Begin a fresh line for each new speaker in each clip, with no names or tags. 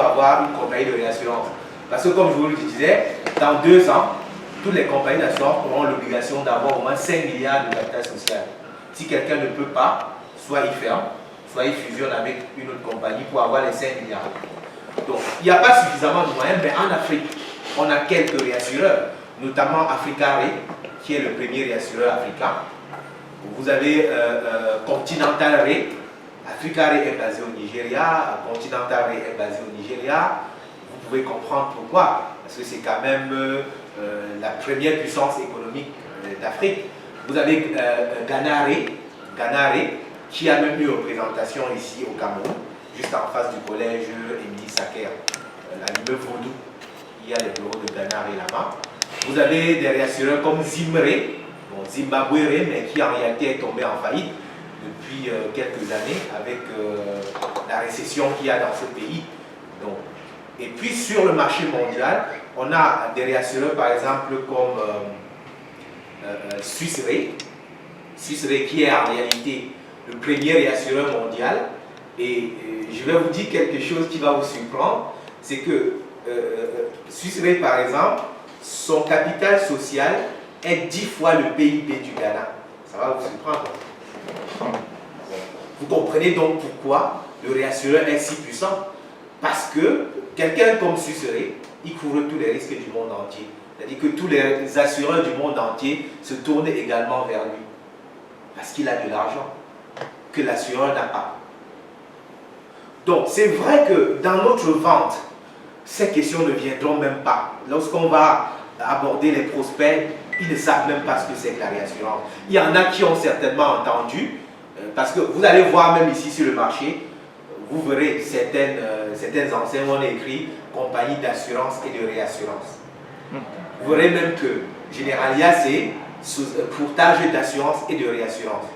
pour avoir une compagnie de réassurance. Parce que comme je vous le disais, dans 2 ans, toutes les compagnies d'assurance auront l'obligation d'avoir au moins 5 milliards de capital social. Si quelqu'un ne peut pas, soit il ferme, soit il fusionne avec une autre compagnie pour avoir les 5 milliards. Donc, il n'y a pas suffisamment de moyens, mais en Afrique, on a quelques réassureurs, notamment Africa Re, qui est le premier réassureur africain. Vous avez Continental Re. Africa Re est basé au Nigeria, Continental Re est basé au Nigeria. Vous pouvez comprendre pourquoi, parce que c'est quand même la première puissance économique d'Afrique. Vous avez Ghana Re, qui a même eu représentation ici au Cameroun, juste en face du collège Émilie Saker, l'immeuble Vaudou. Il y a les bureaux de Ghana Re là-bas. Vous avez des réassureurs comme Zimre, bon, Zimbabwe Re, mais qui en réalité est tombé en faillite depuis quelques années avec la récession qu'il y a dans ce pays. Donc, et puis sur le marché mondial, on a des réassureurs par exemple comme Swiss Re. Swiss Re qui est en réalité le premier réassureur mondial. Et je vais vous dire quelque chose qui va vous surprendre, c'est que Swiss Re par exemple, son capital social est 10 fois le PIB du Ghana. Ça va vous surprendre. Vous comprenez donc pourquoi le réassureur est si puissant. Parce que quelqu'un comme Swiss Re, il couvre tous les risques du monde entier. C'est-à-dire que tous les assureurs du monde entier se tournent également vers lui. Parce qu'il a de l'argent que l'assureur n'a pas. Donc c'est vrai que dans notre vente, ces questions ne viendront même pas. Lorsqu'on va aborder les prospects, ils ne savent même pas ce que c'est que la réassurance. Il y en a qui ont certainement entendu, parce que vous allez voir même ici sur le marché, vous verrez certaines enseignes où on écrit compagnie d'assurance et de réassurance. Vous verrez même que Generalia, c'est courtage d'assurance et de réassurance.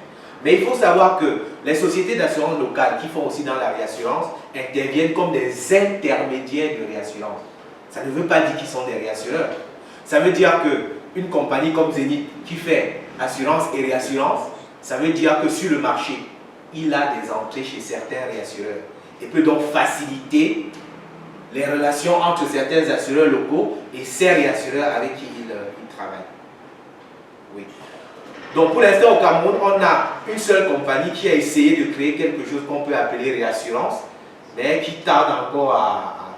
Mais il faut savoir que les sociétés d'assurance locales qui font aussi dans la réassurance interviennent comme des intermédiaires de réassurance. Ça ne veut pas dire qu'ils sont des réassureurs. Ça veut dire qu'une compagnie comme Zenith qui fait assurance et réassurance, ça veut dire que sur le marché, il a des entrées chez certains réassureurs et peut donc faciliter les relations entre certains assureurs locaux et ces réassureurs avec qui il travaille. Oui. Donc pour l'instant au Cameroun, on a une seule compagnie qui a essayé de créer quelque chose qu'on peut appeler réassurance, mais qui tarde encore à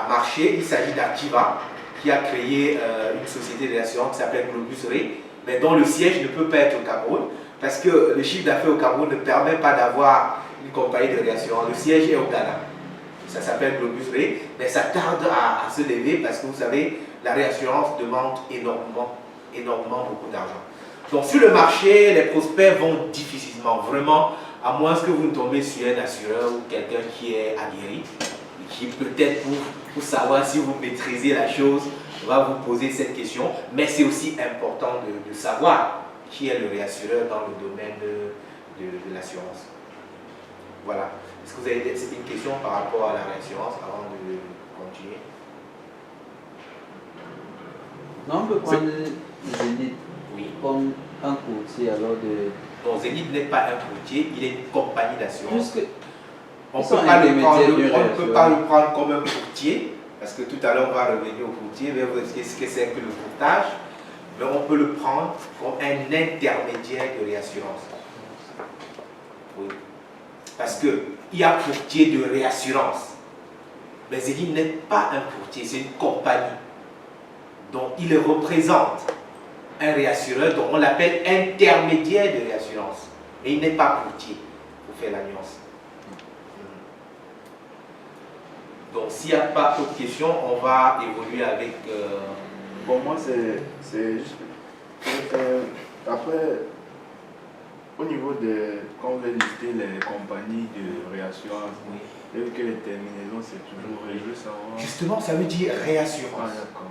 marcher. Il s'agit d'Activa, qui a créé une société de réassurance qui s'appelle Globus Re, mais dont le siège ne peut pas être au Cameroun, parce que le chiffre d'affaires au Cameroun ne permet pas d'avoir une compagnie de réassurance. Le siège est au Ghana. Ça s'appelle Globus Re, mais ça tarde à se lever parce que vous savez, la réassurance demande énormément beaucoup d'argent. Donc sur le marché, les prospects vont difficilement, vraiment, à moins que vous ne tombez sur un assureur ou quelqu'un qui est aguerri, qui peut-être pour savoir si vous maîtrisez la chose, va vous poser cette question, mais c'est aussi important de savoir qui est le réassureur dans le domaine de l'assurance. Voilà. Est-ce que vous avez une question par rapport à la réassurance avant de continuer?
Non, on peut prendre Zenith comme un courtier alors de...
Non, Zenith n'est pas un courtier, il est une compagnie d'assurance. On ne peut pas le prendre comme un courtier, parce que tout à l'heure on va revenir au courtier, mais vous expliquer ce que c'est que le courtage, mais on peut le prendre comme un intermédiaire de réassurance. Oui. Parce qu'il y a courtier de réassurance, mais Zenith n'est pas un courtier, c'est une compagnie. Donc il représente un réassureur, donc on l'appelle intermédiaire de réassurance. Et il n'est pas courtier, pour faire la nuance. Donc s'il n'y a pas d'autres questions, on va évoluer avec...
Pour moi, c'est juste... après, au niveau de... Quand vous avez listé les compagnies de réassurance, et que les terminaisons, c'est toujours... Je veux savoir...
Justement, ça veut dire réassurance.
Ah, d'accord.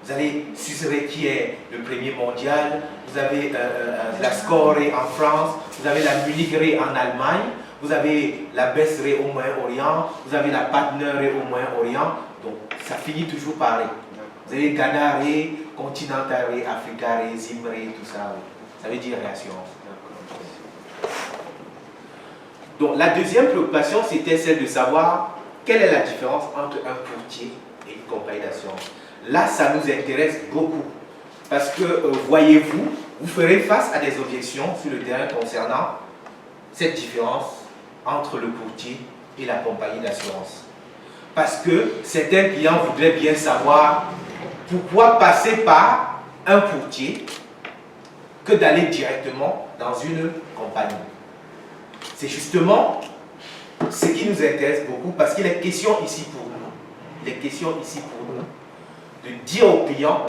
Vous avez Swiss Re qui est le premier mondial, vous avez la Score Re en France, vous avez la Munich Re en Allemagne, vous avez la Best Re au Moyen-Orient, vous avez la Partner Re au Moyen-Orient, donc ça finit toujours pareil. Vous avez Ghana Re, Continental Re, Africa Re, Zim Re, tout ça, ça veut dire réassurance. Donc la deuxième préoccupation, c'était celle de savoir quelle est la différence entre un courtier et une compagnie d'assurance? Là, ça nous intéresse beaucoup. Parce que, voyez-vous, vous ferez face à des objections sur le terrain concernant cette différence entre le courtier et la compagnie d'assurance. Parce que certains clients voudraient bien savoir pourquoi passer par un courtier que d'aller directement dans une compagnie. C'est justement ce qui nous intéresse beaucoup parce qu'il est question ici pour nous. Il est question ici pour nous de dire au client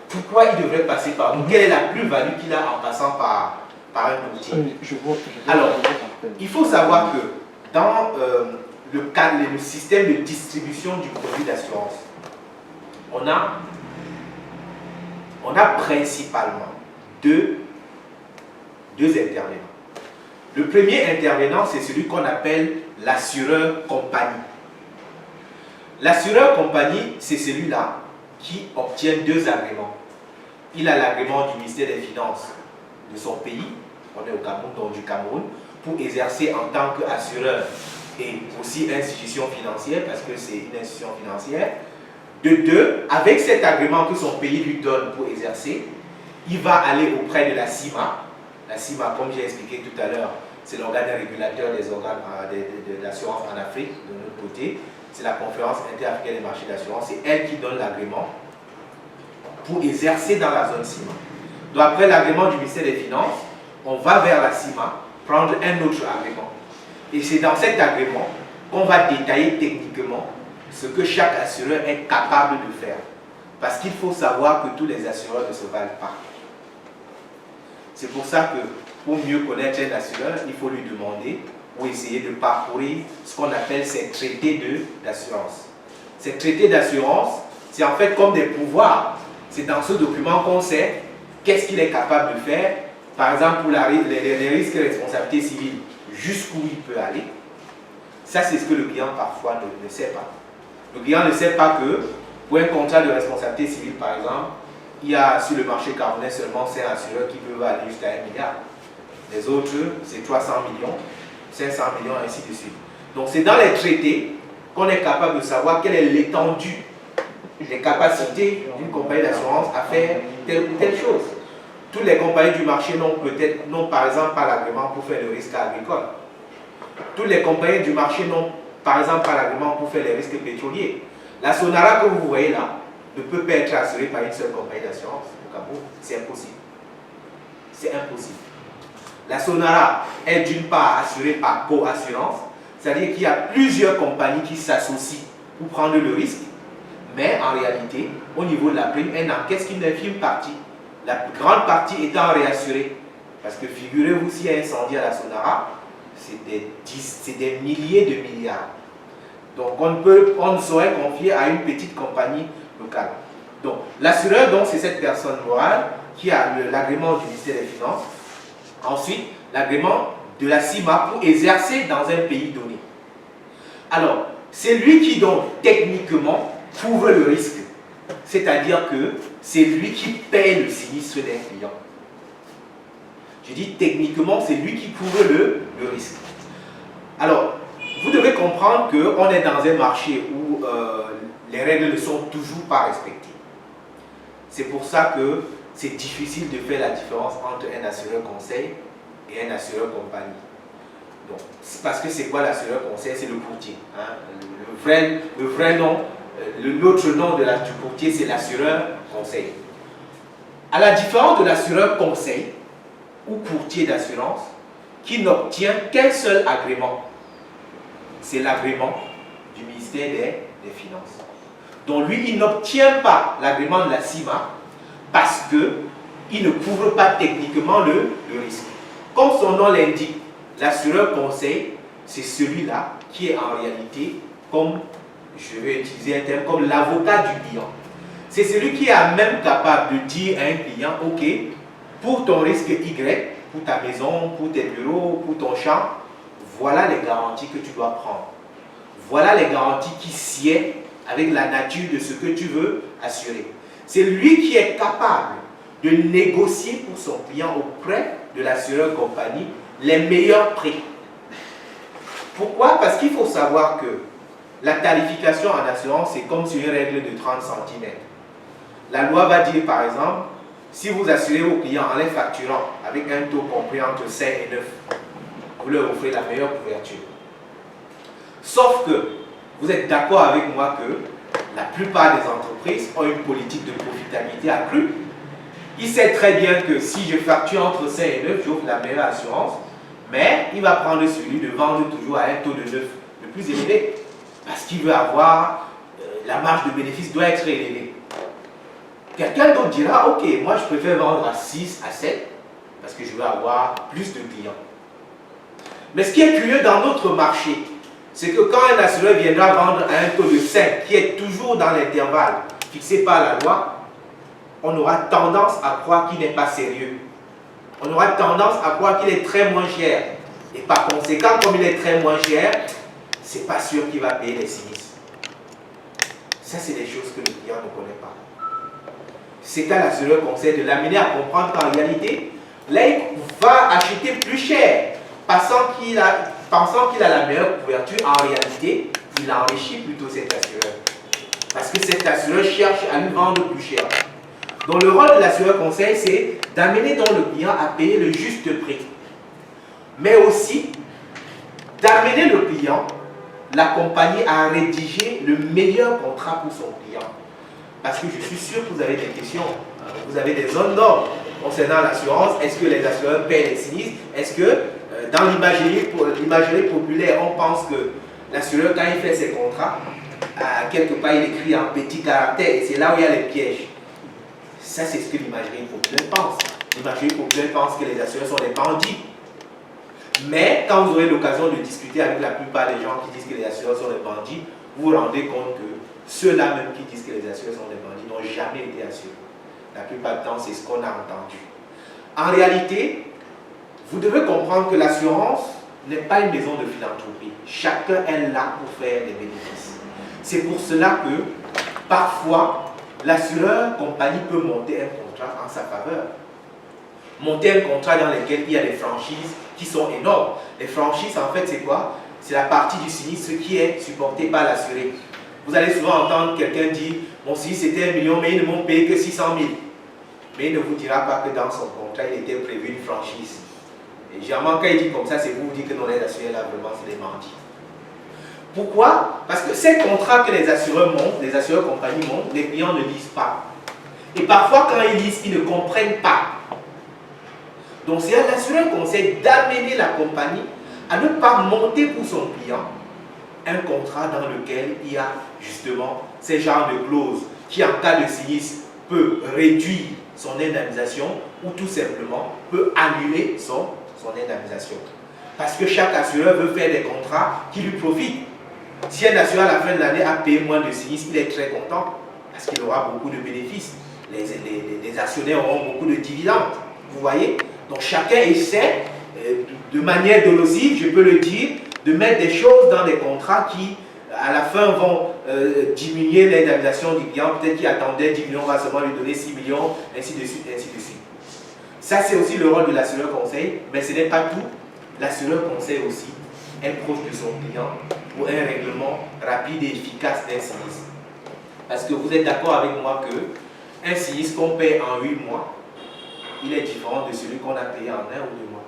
pourquoi il devrait passer par nous, quelle est la plus-value qu'il a en passant par un courtier. Alors, il faut savoir que dans le système de distribution du produit d'assurance, on a principalement deux intervenants. Le premier intervenant, c'est celui qu'on appelle l'assureur compagnie. L'assureur compagnie, c'est celui-là qui obtient deux agréments. Il a l'agrément du ministère des Finances de son pays, on est au Cameroun, donc du Cameroun, pour exercer en tant qu'assureur et aussi institution financière, parce que c'est une institution financière. De deux, avec cet agrément que son pays lui donne pour exercer, il va aller auprès de la CIMA. La CIMA, comme j'ai expliqué tout à l'heure, c'est l'organe régulateur des organes de l'assurance en Afrique, de notre côté. C'est la conférence interafricaine des marchés d'assurance. C'est elle qui donne l'agrément pour exercer dans la zone CIMA. Donc après l'agrément du ministère des Finances, on va vers la CIMA prendre un autre agrément. Et c'est dans cet agrément qu'on va détailler techniquement ce que chaque assureur est capable de faire. Parce qu'il faut savoir que tous les assureurs ne se valent pas. C'est pour ça que pour mieux connaître un assureur, il faut lui demander ou essayer de parcourir ce qu'on appelle ces traités d'assurance. Ces traités d'assurance, c'est en fait comme des pouvoirs. C'est dans ce document qu'on sait qu'est-ce qu'il est capable de faire. Par exemple, pour les risques et responsabilités civiles, jusqu'où il peut aller. Ça, c'est ce que le client parfois ne sait pas. Le client ne sait pas que pour un contrat de responsabilité civile, par exemple, il y a sur le marché camerounais seulement 5 assureurs qui peuvent aller jusqu'à 1 milliard. Les autres, c'est 300 millions, 500 millions, ainsi de suite. Donc, c'est dans les traités qu'on est capable de savoir quelle est l'étendue, les capacités d'une compagnie d'assurance à faire telle ou telle chose. Toutes les compagnies du marché n'ont par exemple pas l'agrément pour faire le risque agricole. Toutes les compagnies du marché n'ont par exemple pas l'agrément pour faire les risques pétroliers. La Sonara que vous voyez là ne peut pas être assurée par une seule compagnie d'assurance au Cameroun. C'est impossible. C'est impossible. La Sonara est d'une part assurée par co-assurance, c'est-à-dire qu'il y a plusieurs compagnies qui s'associent pour prendre le risque, mais en réalité, au niveau de la prime, elle n'encaisse qu'une infime partie. La grande partie étant réassurée. Parce que figurez-vous, s'il y a un incendie à la Sonara, c'est des milliers de milliards. Donc on ne saurait confier à une petite compagnie locale. Donc l'assureur, c'est cette personne morale qui a l'agrément du ministère des Finances. Ensuite, l'agrément de la CIMA pour exercer dans un pays donné. Alors, c'est lui qui donc techniquement couvre le risque. C'est-à-dire que c'est lui qui paye le sinistre d'un client. Je dis techniquement, c'est lui qui couvre le risque. Alors, vous devez comprendre qu'on est dans un marché où les règles ne sont toujours pas respectées. C'est pour ça que c'est difficile de faire la différence entre un assureur conseil et un assureur compagnie. Donc, parce que c'est quoi l'assureur conseil? C'est le courtier. Hein? Le vrai nom, l'autre nom du courtier, c'est l'assureur conseil. À la différence de l'assureur conseil ou courtier d'assurance, qui n'obtient qu'un seul agrément. C'est l'agrément du ministère des Finances. Donc lui, il n'obtient pas l'agrément de la CIMA parce qu'il ne couvre pas techniquement le risque. Comme son nom l'indique, l'assureur conseil, c'est celui-là qui est en réalité, comme je vais utiliser un terme, comme l'avocat du client. C'est celui qui est même capable de dire à un client, ok, pour ton risque Y, pour ta maison, pour tes bureaux, pour ton champ, voilà les garanties que tu dois prendre. Voilà les garanties qui sied avec la nature de ce que tu veux assurer. C'est lui qui est capable de négocier pour son client auprès de l'assureur compagnie les meilleurs prix. Pourquoi? Parce qu'il faut savoir que la tarification en assurance, c'est comme sur une règle de 30 cm. La loi va dire, par exemple, si vous assurez vos clients en les facturant avec un taux compris entre 5 et 9, vous leur offrez la meilleure couverture. Sauf que vous êtes d'accord avec moi que la plupart des entreprises ont une politique de profitabilité accrue. Il sait très bien que si je facture entre 5 et 9, j'offre la meilleure assurance, mais il va prendre celui de vendre toujours à un taux de 9 le plus élevé, parce qu'il veut avoir, la marge de bénéfice doit être élevée. Quelqu'un d'autre dira, ok, moi je préfère vendre à 6, à 7, parce que je veux avoir plus de clients. Mais ce qui est curieux dans notre marché, c'est que quand un assureur viendra vendre à un taux de 5, qui est toujours dans l'intervalle fixé par la loi, on aura tendance à croire qu'il n'est pas sérieux. On aura tendance à croire qu'il est très moins cher. Et par conséquent, comme il est très moins cher, c'est pas sûr qu'il va payer les sinistres. Ça, c'est des choses que le client ne connaît pas. C'est à l'assureur conseil de l'amener à comprendre qu'en réalité, là, il va acheter plus cher, pensant qu'il a la meilleure couverture. En réalité, il enrichit plutôt cet assureur. Parce que cet assureur cherche à lui vendre plus cher. Donc le rôle de l'assureur conseil, c'est d'amener donc le client à payer le juste prix. Mais aussi d'amener le client, l'accompagner à rédiger le meilleur contrat pour son client. Parce que je suis sûr que vous avez des questions, vous avez des zones d'ombre concernant l'assurance. Est-ce que les assureurs paient les sinistres? Est-ce que dans l'imagerie populaire, on pense que l'assureur, quand il fait ses contrats, quelque part il écrit en petit caractère et c'est là où il y a les pièges. Ça, c'est ce que l'imagerie populaire pense. L'imagerie populaire pense que les assureurs sont des bandits. Mais quand vous aurez l'occasion de discuter avec la plupart des gens qui disent que les assureurs sont des bandits, vous vous rendez compte que ceux-là même qui disent que les assureurs sont des bandits n'ont jamais été assurés. La plupart du temps, c'est ce qu'on a entendu. En réalité, vous devez comprendre que l'assurance n'est pas une maison de philanthropie. Chacun est là pour faire des bénéfices. C'est pour cela que, parfois, l'assureur compagnie peut monter un contrat en sa faveur. Monter un contrat dans lequel il y a des franchises qui sont énormes. Les franchises, en fait, c'est quoi? C'est la partie du sinistre qui est supportée par l'assuré. Vous allez souvent entendre quelqu'un dire, mon sinistre c'était 1 million, mais ils ne m'ont payé que 600 000. Mais il ne vous dira pas que dans son contrat, il était prévu une franchise. Et généralement, quand il dit comme ça, c'est pour vous dire que non, les assurés, là, vraiment, c'est des bandits. Pourquoi? Parce que ces contrats que les assureurs montent, les assureurs compagnies montent, les clients ne lisent pas. Et parfois, quand ils lisent, ils ne comprennent pas. Donc, c'est à l'assureur conseil d'amener la compagnie à ne pas monter pour son client un contrat dans lequel il y a justement ces genres de clauses qui, en cas de sinistre, peut réduire son indemnisation ou tout simplement peut annuler son indemnisation. Parce que chaque assureur veut faire des contrats qui lui profitent. Si un assureur à la fin de l'année a payé moins de sinistres, il est très content parce qu'il aura beaucoup de bénéfices. Les actionnaires auront beaucoup de dividendes. Vous voyez? Donc chacun essaie, de manière dolosive, je peux le dire, de mettre des choses dans des contrats qui, à la fin, vont diminuer l'indemnisation du client. Peut-être qu'il attendait 10 millions, on va seulement lui donner 6 millions, ainsi de suite, ainsi de suite. Ça, c'est aussi le rôle de l'assureur conseil, mais ce n'est pas tout. L'assureur conseil aussi est proche de son client pour un règlement rapide et efficace d'un sinistre. Parce que vous êtes d'accord avec moi que un sinistre qu'on paye en 8 mois, il est différent de celui qu'on a payé en 1 ou 2 mois.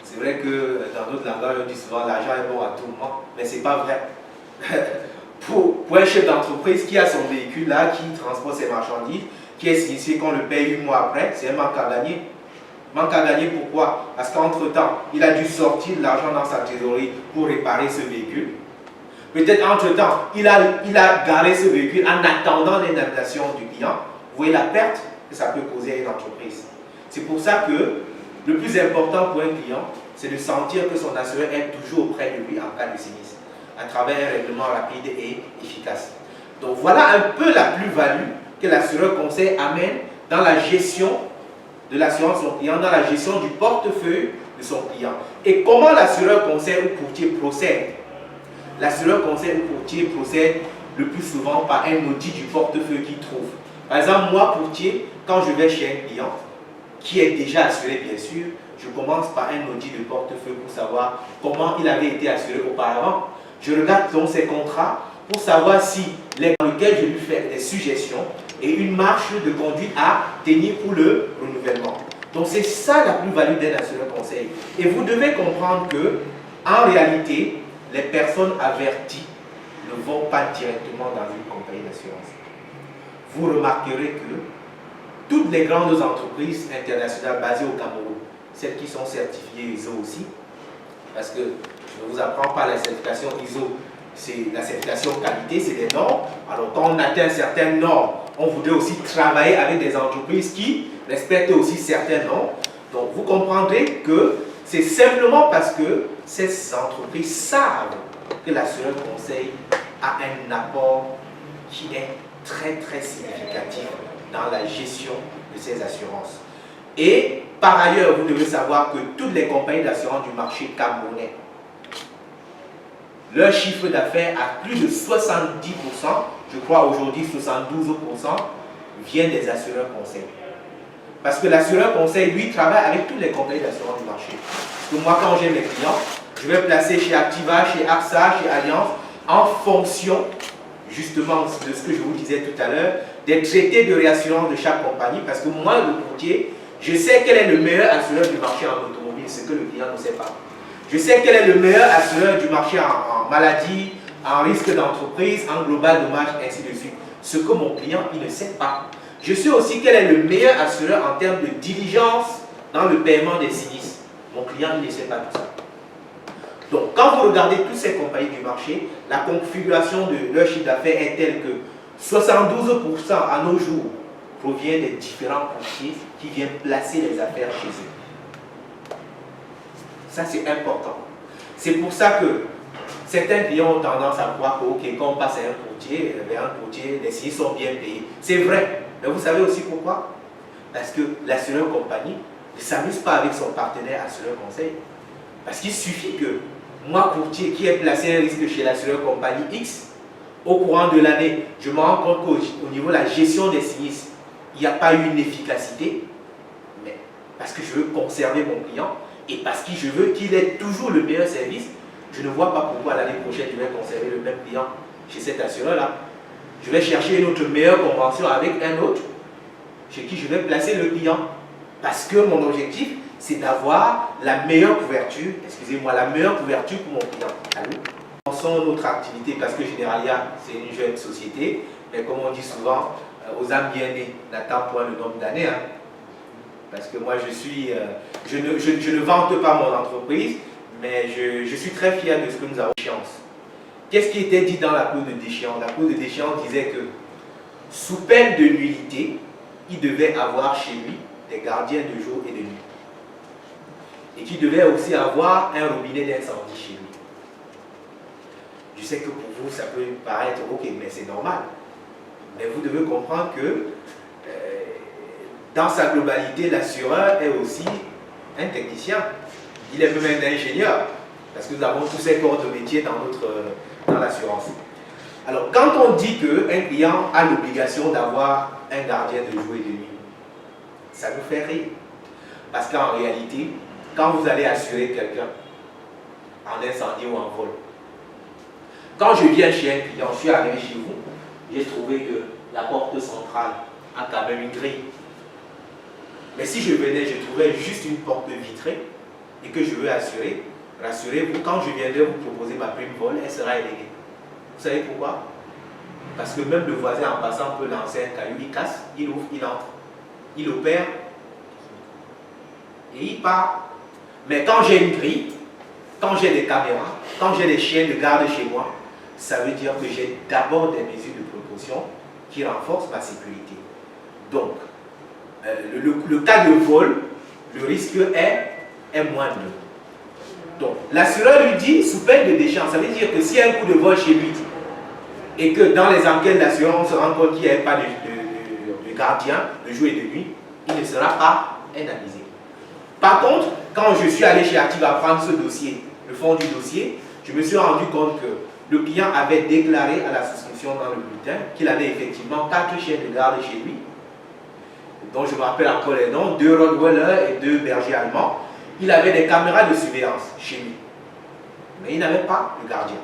C'est vrai que dans d'autres langages, on dit souvent l'argent est bon à tout moment, mais ce n'est pas vrai. Pour un chef d'entreprise qui a son véhicule là, qui transporte ses marchandises, qui est sinistré, qu'on le paye 8 mois après, c'est un manque à gagner. Manque à gagner pourquoi? Parce qu'entre-temps, il a dû sortir de l'argent dans sa trésorerie pour réparer ce véhicule. Peut-être entre-temps, il a garé ce véhicule en attendant l'indemnisation du client. Vous voyez la perte que ça peut causer à une entreprise. C'est pour ça que le plus important pour un client, c'est de sentir que son assureur est toujours auprès de lui en cas de sinistre, à travers un règlement rapide et efficace. Donc voilà un peu la plus-value que l'assureur conseil amène dans la gestion de l'assurance de son client, dans la gestion du portefeuille de son client. Et comment l'assureur conseil ou courtier procède? L'assureur conseil ou courtier procède le plus souvent par un audit du portefeuille qu'il trouve. Par exemple, moi, courtier, quand je vais chez un client, qui est déjà assuré bien sûr, je commence par un audit de portefeuille pour savoir comment il avait été assuré auparavant. Je regarde donc ses contrats pour savoir si les dans lesquels je lui fais des suggestions et une marche de conduite à tenir pour le renouvellement. Donc c'est ça la plus-value d'un assureur conseil. Et vous devez comprendre que, en réalité, les personnes averties ne vont pas directement dans une compagnie d'assurance. Vous remarquerez que toutes les grandes entreprises internationales basées au Cameroun, celles qui sont certifiées ISO aussi, parce que je ne vous apprends pas la certification ISO, c'est la certification qualité, c'est des normes. Alors quand on atteint certaines normes, on voudrait aussi travailler avec des entreprises qui respectent aussi certaines normes. Donc vous comprendrez que c'est simplement parce que ces entreprises savent que l'assureur conseil a un apport qui est très très significatif dans la gestion de ces assurances. Et par ailleurs, vous devez savoir que toutes les compagnies d'assurance du marché camerounais, leur chiffre d'affaires à plus de 70%, je crois aujourd'hui 72%, vient des assureurs conseils. Parce que l'assureur conseil, lui, travaille avec toutes les compagnies d'assurance du marché. Parce que moi, quand j'ai mes clients, je vais placer chez Activa, chez AXA, chez Allianz, en fonction, justement, de ce que je vous disais tout à l'heure, des traités de réassurance de chaque compagnie. Parce que moi, le courtier, je sais quel est le meilleur assureur du marché en automobile, ce que le client ne sait pas. Je sais quel est le meilleur assureur du marché en maladie, en risque d'entreprise, en global dommage, ainsi de suite. Ce que mon client, il ne sait pas. Je sais aussi quel est le meilleur assureur en termes de diligence dans le paiement des sinistres. Mon client, il ne sait pas tout ça. Donc, quand vous regardez toutes ces compagnies du marché, la configuration de leur chiffre d'affaires est telle que 72% à nos jours provient des différents courtiers qui viennent placer les affaires chez eux. Ça, c'est important. C'est pour ça que certains clients ont tendance à croire que, ok, quand on passe à un courtier, les sinistres sont bien payés. C'est vrai. Mais vous savez aussi pourquoi? Parce que l'assureur compagnie ne s'amuse pas avec son partenaire assureur conseil. Parce qu'il suffit que moi, courtier, qui ai placé un risque chez l'assureur compagnie X, au courant de l'année, je me rends compte qu'au niveau de la gestion des sinistres, il n'y a pas eu une efficacité, mais parce que je veux conserver mon client et parce que je veux qu'il ait toujours le meilleur service, je ne vois pas pourquoi l'année prochaine je vais conserver le même client chez cet assureur-là. Je vais chercher une autre meilleure convention avec un autre chez qui je vais placer le client. Parce que mon objectif, c'est d'avoir la meilleure couverture, excusez-moi, la meilleure couverture pour mon client. Allô? Commençons notre activité parce que Generalia, c'est une jeune société, mais comme on dit souvent, aux âmes bien nées, n'attends point le nombre d'années. Hein. Parce que moi, je ne vante pas mon entreprise, mais je suis très fier de ce que nous avons d'échéance. Qu'est-ce qui était dit dans la clause de déchéance? La clause de déchéance disait que, sous peine de nullité, il devait avoir chez lui des gardiens de jour et de nuit. Et qu'il devait aussi avoir un robinet d'incendie chez lui. Je sais que pour vous, ça peut paraître ok, mais c'est normal. Mais vous devez comprendre que dans sa globalité, l'assureur est aussi un technicien. Il est même un ingénieur. Parce que nous avons tous ces corps de métier dans l'assurance. Alors, quand on dit qu'un client a l'obligation d'avoir un gardien de jour et de nuit, ça nous fait rire. Parce qu'en réalité, quand vous allez assurer quelqu'un en incendie ou en vol, quand je viens chez un client, je suis arrivé chez vous, j'ai trouvé que la porte centrale a quand même une grille. Mais si je venais, je trouvais juste une porte vitrée et que je veux assurer, rassurez-vous, quand je viendrai vous proposer ma prime vol, elle sera éléguée. Vous savez pourquoi? Parce que même le voisin en passant peut lancer un caillou, il casse, il ouvre, il entre, il opère et il part. Mais quand j'ai une grille, quand j'ai des caméras, quand j'ai des chiens de garde chez moi, ça veut dire que j'ai d'abord des mesures de précaution qui renforcent ma sécurité. Donc, le cas de vol, le risque est moindre. Donc, l'assureur lui dit, sous peine de déchéance, ça veut dire que s'il y a un coup de vol chez lui, et que dans les enquêtes d'assurance, on se rend compte qu'il n'y avait pas de gardien de jour et de nuit, il ne sera pas indemnisé. Par contre, quand je suis allé chez Activa prendre ce dossier, le fond du dossier, je me suis rendu compte que le client avait déclaré à la souscription dans le bulletin qu'il avait effectivement 4 chiens de garde chez lui, dont je me rappelle encore les noms, 2 Rottweiler et 2 bergers allemands. Il avait des caméras de surveillance chez lui, mais il n'avait pas de gardien.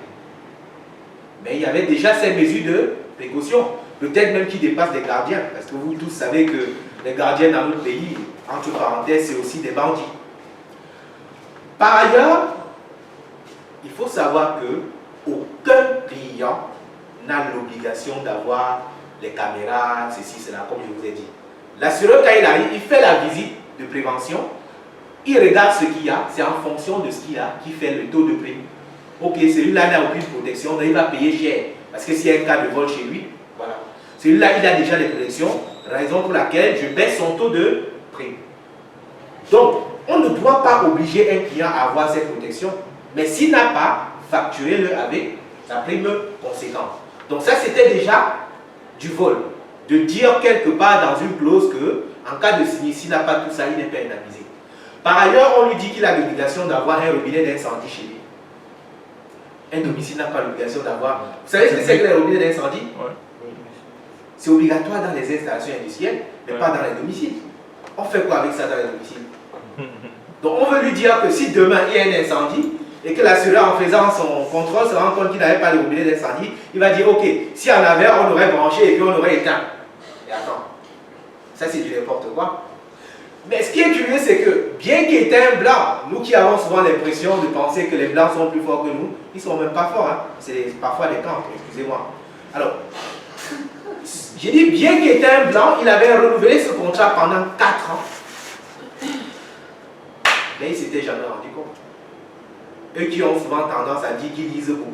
Mais il y avait déjà ces mesures de précaution, peut-être même qui dépassent les gardiens, parce que vous tous savez que les gardiens dans notre pays, entre parenthèses, c'est aussi des bandits. Par ailleurs, il faut savoir que aucun client n'a l'obligation d'avoir les caméras, ceci, cela, comme je vous ai dit. L'assureur, quand il arrive, il fait la visite de prévention, il regarde ce qu'il y a, c'est en fonction de ce qu'il a qui fait le taux de prime. Ok, celui-là n'a aucune protection, donc il va payer cher, parce que s'il y a un cas de vol chez lui, voilà. Celui-là, il a déjà des protections, raison pour laquelle je baisse son taux de prime. Donc, on ne doit pas obliger un client à avoir cette protection, mais s'il n'a pas, facturez-le avec sa prime conséquente. Donc ça, c'était déjà du vol. De dire quelque part dans une clause que, en cas de sinistre, s'il n'a pas tout ça, il n'est pas indemnisé. Par ailleurs, on lui dit qu'il a l'obligation d'avoir un robinet d'incendie chez lui. Un domicile n'a pas l'obligation d'avoir. Vous savez ce que c'est que les robinets d'incendie? C'est obligatoire dans les installations industrielles, mais pas dans les domiciles. On fait quoi avec ça dans les domiciles? Donc on veut lui dire que si demain il y a un incendie et que l'assureur en faisant son contrôle se rend compte qu'il n'avait pas de robinet d'incendie, il va dire ok, si en avait on aurait branché et puis on aurait éteint. Et attends, ça c'est du n'importe quoi. Mais ce qui est curieux, c'est que bien qu'il était un blanc, nous qui avons souvent l'impression de penser que les blancs sont plus forts que nous, ils ne sont même pas forts, hein. C'est parfois des cancres, excusez-moi. Alors, j'ai dit bien qu'il était un blanc, il avait renouvelé ce contrat pendant 4 ans. Mais il ne s'était jamais rendu compte. Eux qui ont souvent tendance à dire qu'ils lisent beaucoup,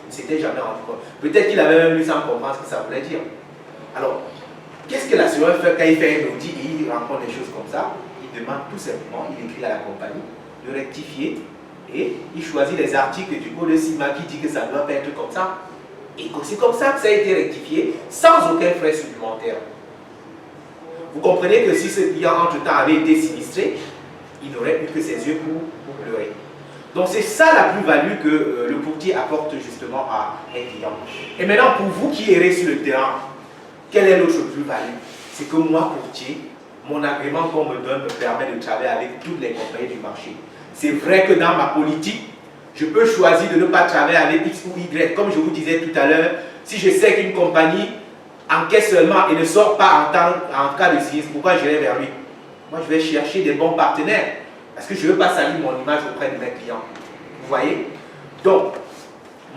il ne s'était jamais rendu compte. Peut-être qu'il avait même lu sans comprendre ce que ça voulait dire. Alors, qu'est-ce que l'assureur fait quand il fait un audit et il rencontre des choses comme ça? Il demande tout simplement, il écrit à la compagnie de rectifier et il choisit les articles du code de CIMA qui dit que ça ne doit pas être comme ça. Et c'est comme ça que ça a été rectifié sans aucun frais supplémentaire. Vous comprenez que si ce client entre-temps avait été sinistré, il n'aurait eu que ses yeux pour pleurer. Donc c'est ça la plus-value que le courtier apporte justement à un client. Et maintenant pour vous qui errez sur le terrain, quelle est l'autre plus-value? C'est que moi, courtier, mon agrément qu'on me donne me permet de travailler avec toutes les compagnies du marché. C'est vrai que dans ma politique, je peux choisir de ne pas travailler avec X ou Y. Comme je vous disais tout à l'heure, si je sais qu'une compagnie encaisse seulement et ne sort pas en cas de sinistre, pourquoi j'irai vers lui? Moi, je vais chercher des bons partenaires. Parce que je ne veux pas salir mon image auprès de mes clients. Vous voyez? Donc,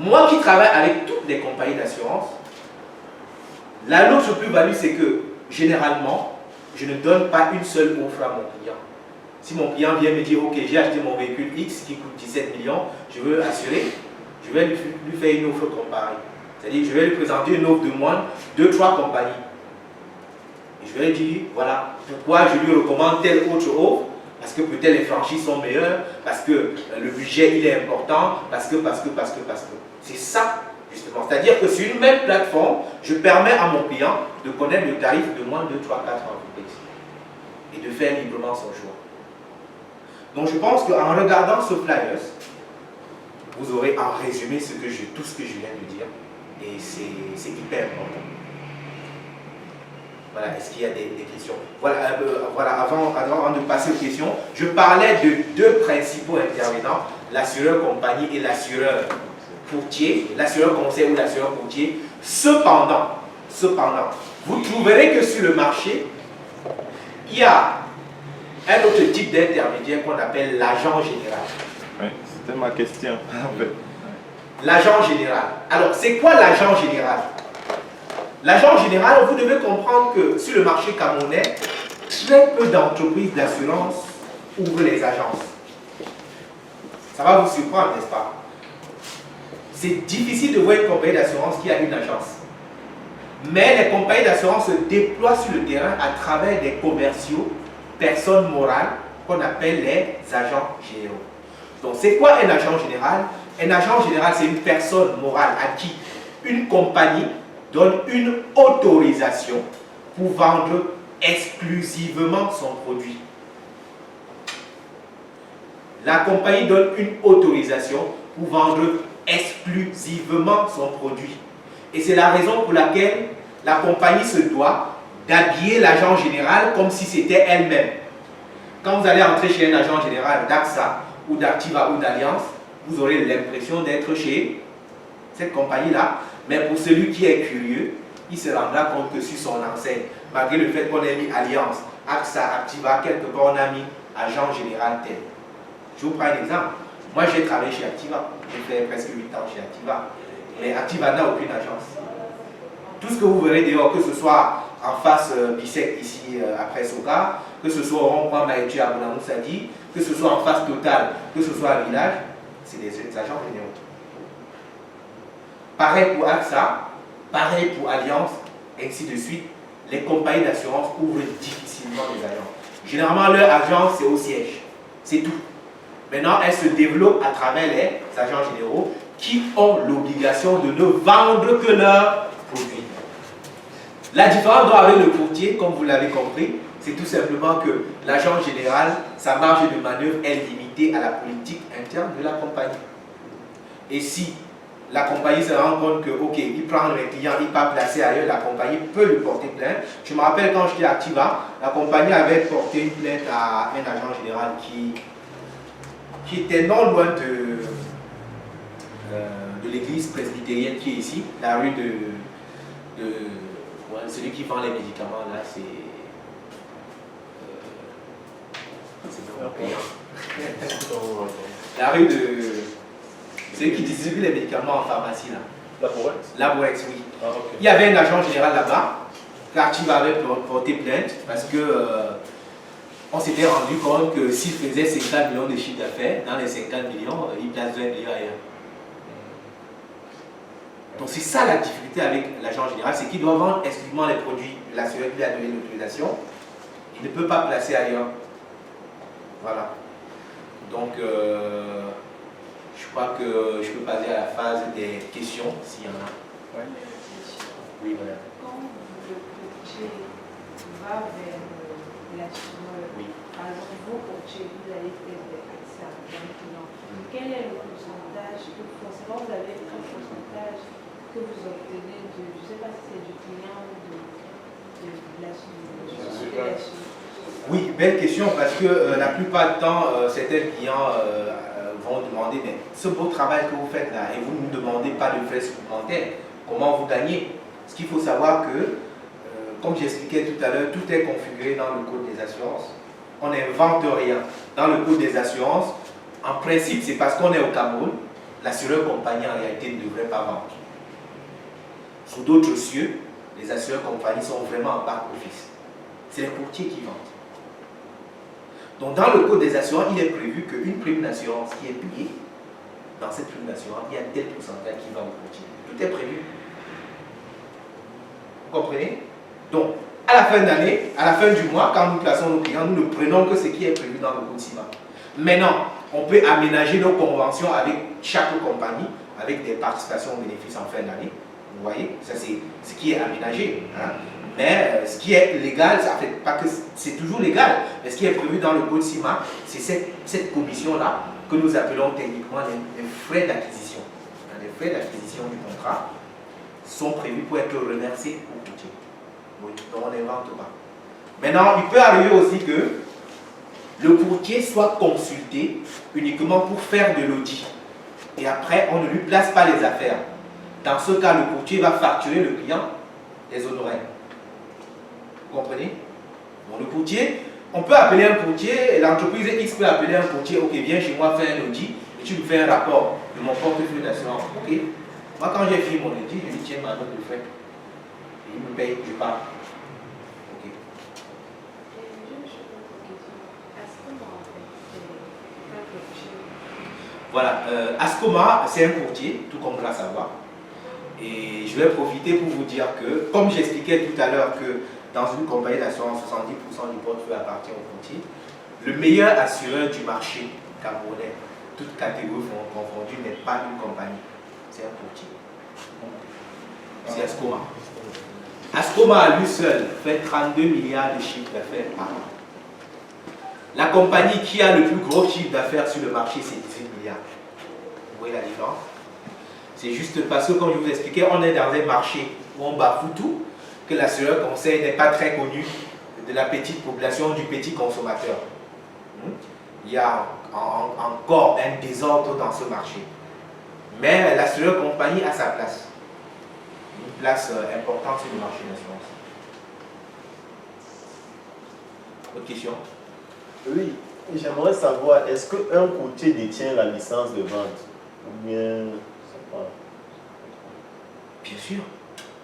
moi qui travaille avec toutes les compagnies d'assurance, l'autre plus-value, c'est que généralement, je ne donne pas une seule offre à mon client. Si mon client vient me dire, ok, j'ai acheté mon véhicule X qui coûte 17 millions, je veux assurer, je vais lui faire une offre comparée. C'est-à-dire que je vais lui présenter une offre de moins de 2-3 compagnies. Et je vais lui dire, voilà, pourquoi je lui recommande telle autre offre, parce que peut-être les franchises sont meilleures, parce que le budget il est important, parce que. C'est ça. Justement. C'est-à-dire que sur une même plateforme, je permets à mon client de connaître le tarif de moins de 3-4 entreprises et de faire librement son choix. Donc je pense qu'en regardant ce flyers, vous aurez en résumé tout ce que je viens de dire et c'est hyper important. Voilà, est-ce qu'il y a des questions? Voilà, avant de passer aux questions, je parlais de deux principaux intervenants, l'assureur compagnie et l'assureur courtier, l'assureur conseil ou l'assureur courtier. Cependant, vous trouverez que sur le marché, il y a un autre type d'intermédiaire qu'on appelle l'agent général.
Oui, c'était ma question.
L'agent général. Alors, c'est quoi l'agent général? L'agent général, vous devez comprendre que sur le marché camerounais, très peu d'entreprises d'assurance ouvrent les agences. Ça va vous surprendre, n'est-ce pas? C'est difficile de voir une compagnie d'assurance qui a une agence. Mais les compagnies d'assurance se déploient sur le terrain à travers des commerciaux, personnes morales, qu'on appelle les agents généraux. Donc, c'est quoi un agent général? Un agent général, c'est une personne morale à qui une compagnie donne une autorisation pour vendre exclusivement son produit. La compagnie donne une autorisation pour vendre exclusivement son produit. Et c'est la raison pour laquelle la compagnie se doit d'habiller l'agent général comme si c'était elle-même. Quand vous allez entrer chez un agent général d'AXA ou d'Activa ou d'Alliance, vous aurez l'impression d'être chez cette compagnie-là, mais pour celui qui est curieux, il se rendra compte que sur son enseigne, malgré le fait qu'on ait mis Alliance, AXA, Activa, quelque part on a mis Agent Général tel. Je vous prends un exemple. Moi j'ai travaillé chez Activa, j'ai fait presque 8 ans chez Activa, mais Activa n'a aucune agence. Tout ce que vous verrez dehors, que ce soit en face Bissec ici après Soka, que ce soit au rond-point Maïti à Bounamoussadi, que ce soit en face Total, que ce soit à Village, c'est des agents généraux. Pareil pour AXA, pareil pour Alliance, ainsi de suite. Les compagnies d'assurance ouvrent difficilement des agences. Généralement, leur agence, c'est au siège. C'est tout. Maintenant, elles se développent à travers les agents généraux qui ont l'obligation de ne vendre que leurs produits. La différence donc avec le courtier, comme vous l'avez compris, c'est tout simplement que l'agent général, sa marge de manœuvre est limitée à la politique interne de la compagnie. Et si la compagnie se rend compte que, ok, il prend les clients, il part placer ailleurs, la compagnie peut lui porter plainte. Je me rappelle quand j'étais à Activa, la compagnie avait porté une plainte à un agent général qui était non loin de l'église presbytérienne qui est ici, la rue de ouais, celui qui vend les médicaments là, c'est la rue de celui qui distribue les médicaments en pharmacie là. La Boex, oui.
Ah, okay.
Il y avait un agent général là-bas, qu'Activa avait porté plainte parce que on s'était rendu compte que s'il faisait 50 millions de chiffre d'affaires, dans les 50 millions, il place 20 millions ailleurs. Donc c'est ça la difficulté avec l'agent général, c'est qu'il doit vendre exclusivement les produits de l'assureur qui lui a donné l'autorisation. Il ne peut pas placer ailleurs. Voilà. Donc je crois que je peux passer à la phase des questions s'il y en a.
Ouais.
Oui, voilà.
Quand le courtier va vers l'assureur,
Oui.
par exemple, vous, courtier, vous allez faire des accès maintenant. Quel est le pourcentage que forcément vous avez un pourcentage que vous obtenez de, je ne sais pas si c'est du client ou de l'assureur?
Oui, belle question parce que la plupart du temps, certains clients vont demander mais ce beau travail que vous faites là et vous ne nous demandez pas de frais supplémentaires, comment vous gagnez? Ce qu'il faut savoir que, comme j'expliquais tout à l'heure, tout est configuré dans le code des assurances. On n'invente rien. Dans le code des assurances, en principe, c'est parce qu'on est au Cameroun, l'assureur compagnie en réalité ne devrait pas vendre. Sous d'autres cieux, les assureurs compagnies sont vraiment en back office. C'est les courtiers qui vendent. Donc dans le code des assurances, il est prévu qu'une prime d'assurance qui est payée, dans cette prime d'assurance, il y a tel pourcentage qui va au courtier. Tout est prévu. Vous comprenez? Donc, à la fin d'année, à la fin du mois, quand nous plaçons nos clients, nous ne prenons que ce qui est prévu dans le code CIMA. Maintenant, on peut aménager nos conventions avec chaque compagnie, avec des participations aux bénéfices en fin d'année. Vous voyez, ça c'est ce qui est aménagé. Hein. Mais ce qui est légal, ça fait pas que c'est toujours légal, mais ce qui est prévu dans le code CIMA, c'est cette commission-là que nous appelons techniquement les frais d'acquisition. Les frais d'acquisition du contrat sont prévus pour être reversés au courtier. Oui, donc on n'invente pas. Maintenant, il peut arriver aussi que le courtier soit consulté uniquement pour faire de l'audit. Et après, on ne lui place pas les affaires. Dans ce cas, le courtier va facturer le client les honoraires. Vous comprenez? Donc le courtier, on peut appeler un courtier, l'entreprise X peut appeler un courtier, ok, viens chez moi faire un audit et tu me fais un rapport de mon portefeuille d'assurance. Ok. Moi, quand j'ai fini mon audit, je lui tiens ma note de frais. Et il me paye, je pars. Ok. Voilà, Ascoma, c'est un courtier, tout comme la savoir. Et je vais profiter pour vous dire que, comme j'expliquais tout à l'heure que dans une compagnie d'assurance, 70% du portefeuille appartient au courtier, le meilleur assureur du marché camerounais, toute catégorie confondue, n'est pas une compagnie, c'est un courtier. C'est Ascoma. Ascoma à lui seul fait 32 milliards de chiffre d'affaires par an. La compagnie qui a le plus gros chiffre d'affaires sur le marché, c'est 18 milliards. Vous voyez la différence? C'est juste parce que, comme je vous expliquais, on est dans un marché où on bafoue tout, que l'assureur conseil n'est pas très connu de la petite population, du petit consommateur. Il y a encore un désordre dans ce marché. Mais l'assureur compagnie a sa place. Une place importante sur le marché d'assurance. Autre question?
Oui, j'aimerais savoir, est-ce qu'un courtier détient la licence de vente? Ou bien, je sais pas.
Bien sûr.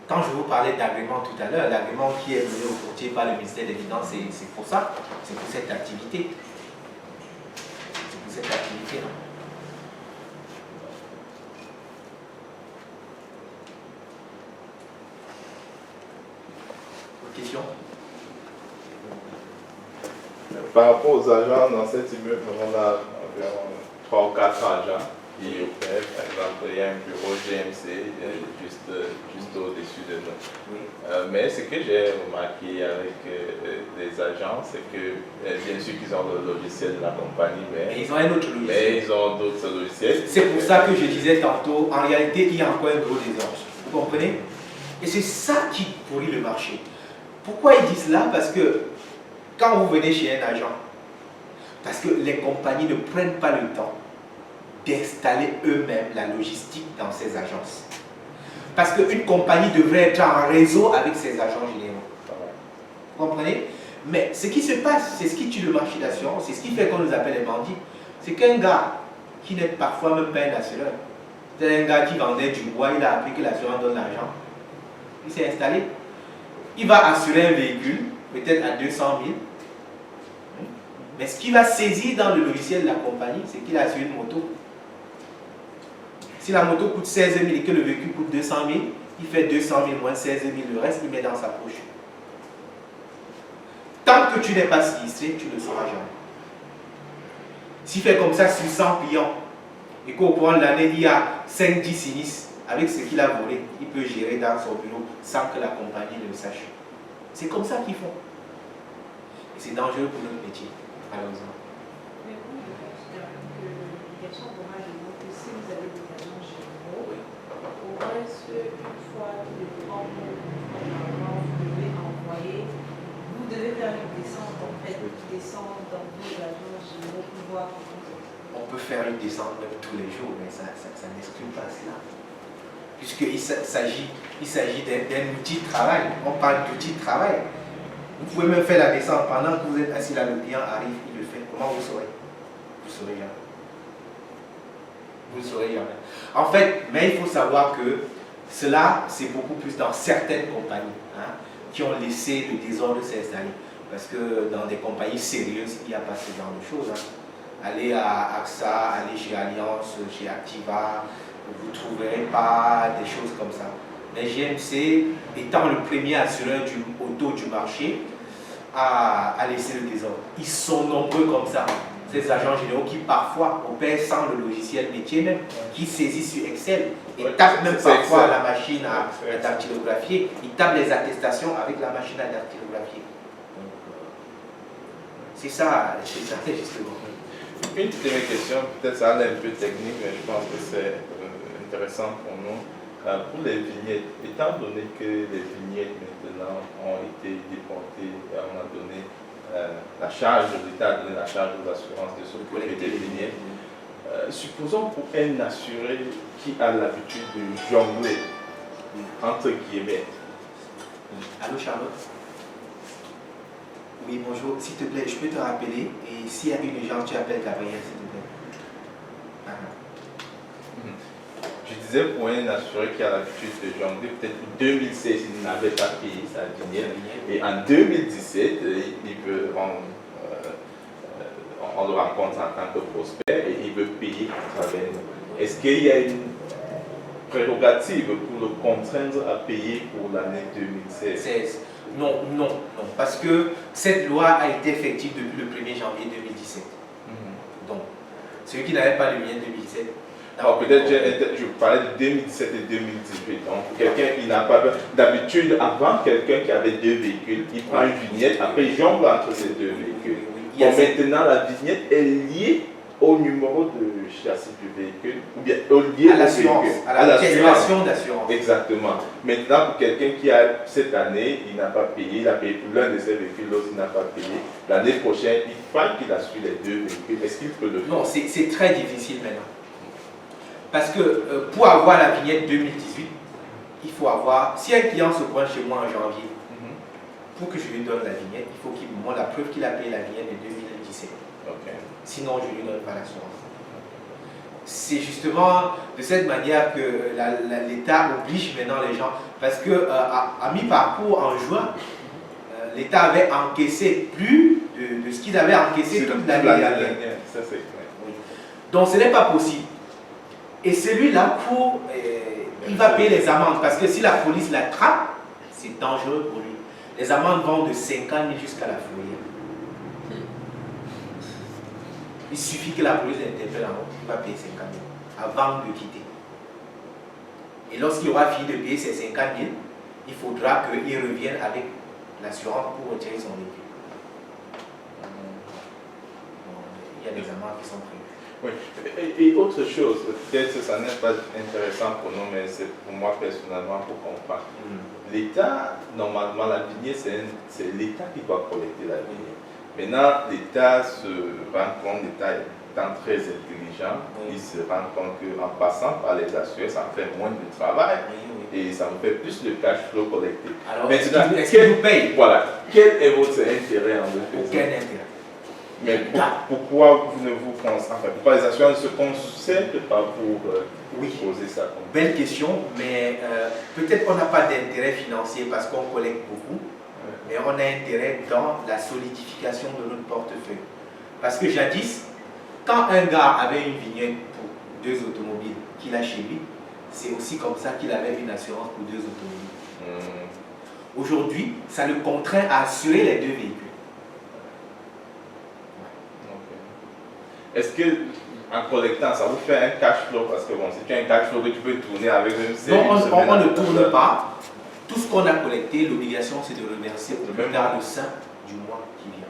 Quand je vous parlais d'agrément tout à l'heure, l'agrément qui est donné au courtier par le ministère des Finances, c'est pour ça. C'est pour cette activité. C'est pour cette activité-là. Autre question?
Par rapport aux agents, dans cet immeuble, on a environ 3 ou 4 agents qui opèrent. Par exemple, il y a un bureau GMC juste au-dessus de nous.
Oui.
Mais ce que j'ai remarqué avec les agents, c'est que bien sûr qu'ils ont le logiciel de la compagnie,
Et ils ont un autre logiciel.
mais ils ont d'autres logiciels.
C'est pour ça que je disais tantôt, en réalité, il y a encore un gros désordre. Vous comprenez? Et c'est ça qui pourrit le marché. Pourquoi ils disent cela? Parce que quand vous venez chez un agent, parce que les compagnies ne prennent pas le temps d'installer eux-mêmes la logistique dans ces agences. Parce qu'une compagnie devrait être en réseau avec ses agents généraux. Vous comprenez? Mais ce qui se passe, c'est ce qui tue le marché d'assurance, c'est ce qui fait qu'on nous appelle les bandits. C'est qu'un gars qui n'est parfois même pas un assureur, c'est un gars qui vendait du bois, il a appris que l'assurance donne l'argent. Il s'est installé. Il va assurer un véhicule, peut-être à 200 000. Mais ce qu'il va saisir dans le logiciel de la compagnie, c'est qu'il a assuré une moto. Si la moto coûte 16 000 et que le véhicule coûte 200 000, il fait 200 000 moins 16 000, le reste il met dans sa poche. Tant que tu n'es pas sinistré, tu ne le sauras jamais. S'il fait comme ça sur 100 clients et qu'au cours de l'année, il y a 5-10 sinistres, avec ce qu'il a volé, il peut gérer dans son bureau sans que la compagnie ne le sache. C'est comme ça qu'ils font. Et c'est dangereux pour notre métier, malheureusement.
Mais vous, je considère que l'obligation pour moi, je demande que si vous avez des agents généraux, au moins une fois tous les 3 mois, vous devez envoyer, vous devez faire une descente en fait, descendre dans vos agents généraux pour voir comment ça se passe.
On peut faire une descente même tous les jours, mais ça n'exclut pas cela. Puisqu'il s'agit d'un outil de travail. On parle d'outil de travail. Vous pouvez même faire la descente pendant que vous êtes assis là, le client arrive, il le fait. Comment vous saurez? Vous ne saurez jamais. Vous ne saurez jamais. En fait, mais il faut savoir que cela, c'est beaucoup plus dans certaines compagnies qui ont laissé le désordre s'installer. Parce que dans des compagnies sérieuses, il n'y a pas ce genre de choses. Allez à AXA, allez chez Alliance, chez Activa, vous ne trouverez pas des choses comme ça. Mais GMC, étant le premier assureur auto du marché, a laissé le désordre. Ils sont nombreux comme ça. Ces agents généraux qui parfois opèrent sans le logiciel métier même, qui saisissent sur Excel et tapent même parfois la machine à dactylographier. Ils tapent les attestations avec la machine à dactylographier. C'est ça justement.
Une dernière question, peut-être ça a l'air un peu technique, mais je pense que c'est intéressant pour nous. Pour les vignettes, étant donné que les vignettes maintenant ont été déportées, on a donné la charge, l'État a donné la charge aux assurances de s'occuper des vignettes. Supposons pour un assuré qui a l'habitude de jongler, entre guillemets.
Allô Charlotte? Oui, bonjour. S'il te plaît, je peux te rappeler et s'il y a une urgence, tu appelles Gabriel, s'il te plaît.
Je disais pour un assuré qui a l'habitude de jongler, peut-être en 2016, il n'avait pas payé sa vignette. Et en 2017, on le rencontre en tant que prospect et il veut payer à travers nous. Est-ce qu'il y a une prérogative pour le contraindre à payer pour l'année 2016?
Non, parce que cette loi a été effective depuis le 1er janvier 2017. Donc, ceux qui n'avaient pas le lien 2017.
Alors peut-être je parlais de 2017 et 2018. Donc quelqu'un qui n'a pas d'habitude, avant quelqu'un qui avait 2 véhicules, il prend une vignette, après il jongle entre ces 2 véhicules. Bon, maintenant la vignette est liée au numéro de châssis du véhicule, ou bien liée
à l'assurance, à la déclaration d'assurance.
Exactement. Maintenant, pour quelqu'un qui a cette année, il n'a pas payé, il a payé pour l'un de ses véhicules, l'autre il n'a pas payé. L'année prochaine, il faut qu'il assure les 2 véhicules. Est-ce qu'il peut le faire?
Non, c'est très difficile maintenant. Parce que pour avoir la vignette 2018, il faut avoir, si un client se pointe chez moi en janvier, pour que je lui donne la vignette, il faut qu'il me montre la preuve qu'il a payé la vignette de 2017. Sinon, je ne lui donne pas l'assurance. C'est justement de cette manière que l'État oblige maintenant les gens. Parce que à mi-parcours, en juin, l'État avait encaissé plus de ce qu'ils avaient encaissé toute l'année dernière.
Ça, c'est clair.
Oui. Donc, ce n'est pas possible. Et celui-là, il va payer les amendes. Parce que si la police l'attrape, c'est dangereux pour lui. Les amendes vont de 50 000 jusqu'à la fourrière. Il suffit que la police l'interpelle en haut, il va payer 50 000 avant de quitter. Et lorsqu'il aura fini de payer ces 50 000, il faudra qu'il revienne avec l'assurance pour retirer son véhicule. Il y a des amendes qui sont prévues.
Oui. Et autre chose, peut-être que ça n'est pas intéressant pour nous, mais c'est pour moi personnellement pour comprendre. L'État, normalement, la vignette, c'est l'État qui doit collecter la vignette. Maintenant, l'État se rend compte, l'État étant très intelligent, il se rend compte qu'en passant par les assureurs, ça fait moins de travail et ça nous fait plus de cash flow collecté.
Alors,
maintenant,
est-ce qu'il nous paye?
Voilà. Quel est votre intérêt en le faisant?
Aucun intérêt.
Mais pourquoi vous ne vous pensez, enfin, pourquoi les assureurs ne se consultent pas pour poser ça comme
belle question, mais peut-être qu'on n'a pas d'intérêt financier parce qu'on collecte beaucoup, mais on a intérêt dans la solidification de notre portefeuille. Parce que jadis, quand un gars avait une vignette pour 2 automobiles qu'il a chez lui, c'est aussi comme ça qu'il avait une assurance pour 2 automobiles. Aujourd'hui, ça le contraint à assurer les 2 véhicules.
Est-ce que en collectant, ça vous fait un cash flow? Parce que bon, si tu as un cash flow que tu peux tourner avec une série.
Non, on ne tourne pas. Tout ce qu'on a collecté, l'obligation c'est de reverser au plus tard le 5 du mois qui vient.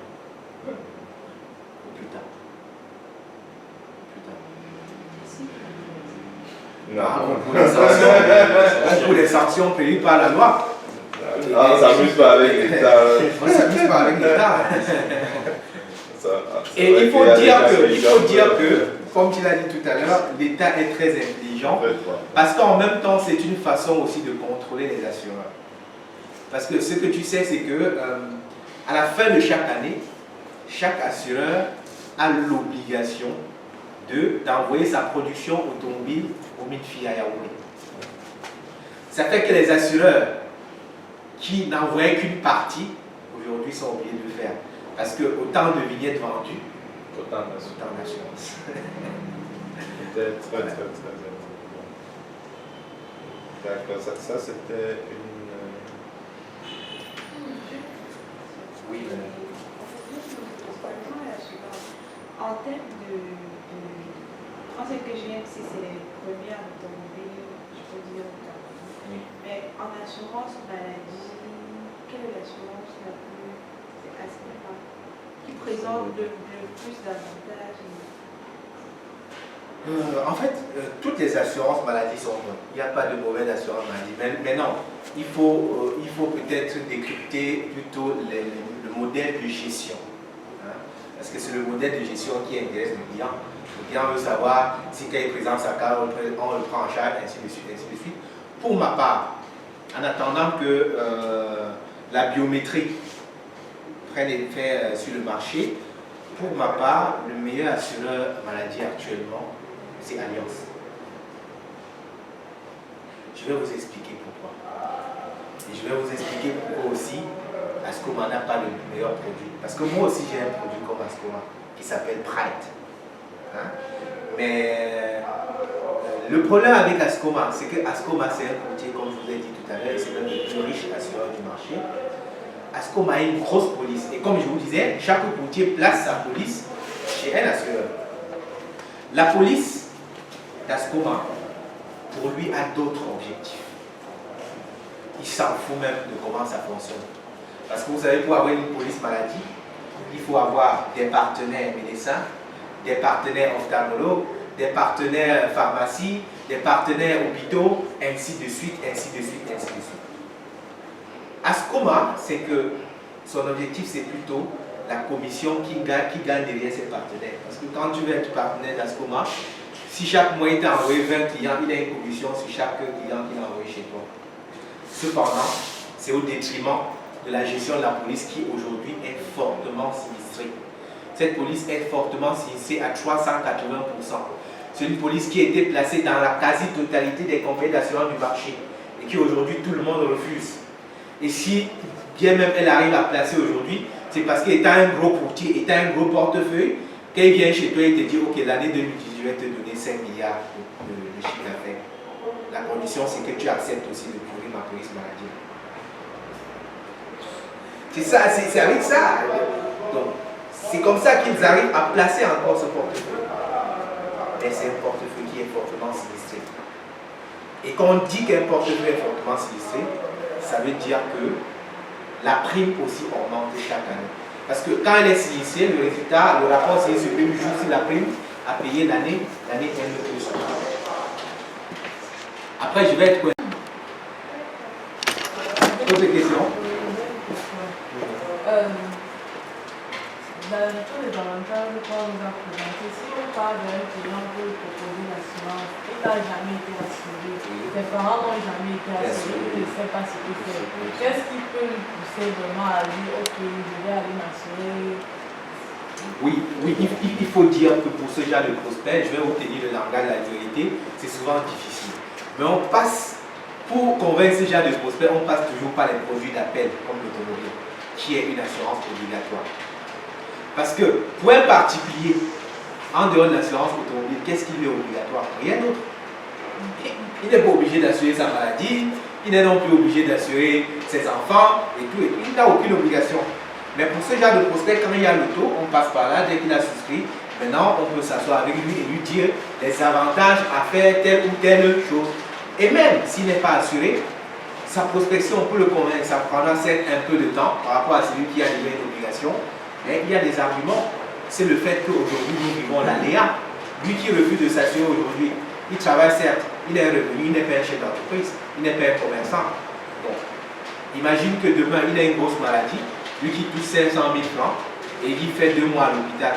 Au plus tard.
Non.
Pour les sanctions prévues par la loi.
On ne s'amuse pas avec l'État.
On ne s'amuse pas avec l'État. Et il faut dire que, comme tu l'as dit tout à l'heure, l'État est très intelligent parce qu'en même temps, c'est une façon aussi de contrôler les assureurs. Parce que ce que tu sais, c'est que à la fin de chaque année, chaque assureur a l'obligation d'envoyer sa production automobile au MINFI à Yaoundé. Ça fait que les assureurs qui n'envoyaient qu'une partie, aujourd'hui sont obligés de le faire. Parce que autant de vignettes vendues, autant d'assurance.
Très intéressant. D'accord, ça c'était une...
Oui.
En termes de... En ce que GMC, c'est les premières automobiles, je peux dire au Cameroun.
Oui.
Mais en assurance maladie, quelle est l'assurance la plus... qui présente le plus d'avantages?
En fait, toutes les assurances maladie sont bonnes. Il n'y a pas de mauvaise assurance maladie. Mais non, il faut peut-être décrypter plutôt le modèle de gestion. Hein? Parce que c'est le modèle de gestion qui intéresse le client. Le client veut savoir si quand il présente sa carte, on le prend en charge, ainsi de suite, ainsi de suite. Pour ma part, en attendant que la biométrie prenne effet sur le marché, pour ma part, le meilleur assureur maladie actuellement, c'est Alliance. Je vais vous expliquer pourquoi. Et je vais vous expliquer pourquoi aussi Ascoma n'a pas le meilleur produit. Parce que moi aussi j'ai un produit comme Ascoma qui s'appelle Pride. Hein? Mais le problème avec Ascoma, c'est que Ascoma c'est un courtier, comme je vous ai dit tout à l'heure, c'est l'un des plus riches assureurs du marché. Ascoma a une grosse police. Et comme je vous disais, chaque courtier place sa police chez un assureur. La police d'Ascoma, pour lui, a d'autres objectifs. Il s'en fout même de comment ça fonctionne. Parce que vous savez, pour avoir une police maladie, il faut avoir des partenaires médecins, des partenaires ophtalmologues, des partenaires pharmacies, des partenaires hôpitaux, ainsi de suite, ainsi de suite, ainsi de suite. Ascoma, c'est que son objectif, c'est plutôt la commission qui gagne derrière ses partenaires. Parce que quand tu veux être partenaire d'Ascoma, Si chaque mois il t'a envoyé 20 clients, il a une commission sur chaque client qu'il a envoyé chez toi. Cependant, c'est au détriment de la gestion de la police qui aujourd'hui est fortement sinistrée. Cette police est fortement sinistrée à 380%. C'est une police qui a été placée dans la quasi-totalité des compagnies d'assurance du marché et qui aujourd'hui tout le monde refuse. Et si bien même elle arrive à placer aujourd'hui, c'est parce qu'étant un gros courtier, étant un gros portefeuille, quand il vient chez toi, il te dit ok, l'année 2018, je vais te donner 5 milliards de chiffre d'affaires. La condition, c'est que tu acceptes aussi de couvrir ma police maladie. C'est ça, c'est avec ça. Donc, c'est comme ça qu'ils arrivent à placer encore ce portefeuille. Mais c'est un portefeuille qui est fortement sinistré. Et quand on dit qu'un portefeuille est fortement sinistré, ça veut dire que la prime aussi augmente chaque année. Parce que quand elle est sinistrée, le résultat, le rapport sinistre prime joue sur la prime à payer l'année un peu plus. Après, je vais être quoi? Autre question?
Dans tous les avantages qu'on nous a présentés, si on parle d'un client pour lui proposer l'assurance, il n'a jamais été assuré, ses parents n'ont jamais été assurés, il ne sait pas ce qu'il fait. Qu'est-ce qui peut lui pousser vraiment à dire, ok, je vais aller m'assurer?
Oui, il faut dire que pour ce genre de prospect, je vais obtenir le langage de la vérité, c'est souvent difficile. Mais on passe, pour convaincre ce genre de prospect, on passe toujours par les produits d'appel, comme l'automobile, qui est une assurance obligatoire. Parce que pour un particulier, en dehors de l'assurance automobile, qu'est-ce qui lui est obligatoire? Rien d'autre. Il n'est pas obligé d'assurer sa maladie, il n'est non plus obligé d'assurer ses enfants et tout. Il n'a aucune obligation. Mais pour ce genre de prospect, quand il y a le taux, on passe par là, dès qu'il a souscrit, maintenant on peut s'asseoir avec lui et lui dire les avantages à faire telle ou telle chose. Et même s'il n'est pas assuré, sa prospection, on peut le convaincre, ça prendra certes un peu de temps par rapport à celui qui a déjà une obligation. Mais il y a des arguments. C'est le fait qu'aujourd'hui, nous vivons l'aléa. Lui qui refuse de s'assurer aujourd'hui, il travaille certes, il a un revenu, il n'est pas un chef d'entreprise, il n'est pas un commerçant. Bon, imagine que demain, il a une grosse maladie, lui qui touche 500 000 francs, et il fait 2 mois à l'hôpital.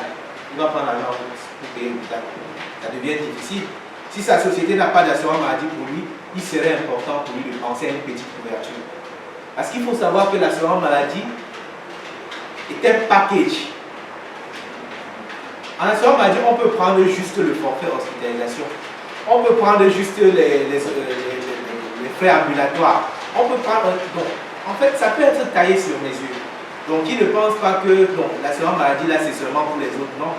Il va prendre l'argent pour payer l'hôpital. Ça devient difficile. Si sa société n'a pas d'assurance maladie pour lui, il serait important pour lui de penser à une petite couverture. Parce qu'il faut savoir que l'assurance maladie est un package. En assurance maladie, on peut prendre juste le forfait hospitalisation. On peut prendre juste les frais ambulatoires. On peut prendre. Donc, en fait, ça peut être taillé sur mesure. Donc, il ne pense pas que l'assurance maladie, là, c'est seulement pour les autres. Non.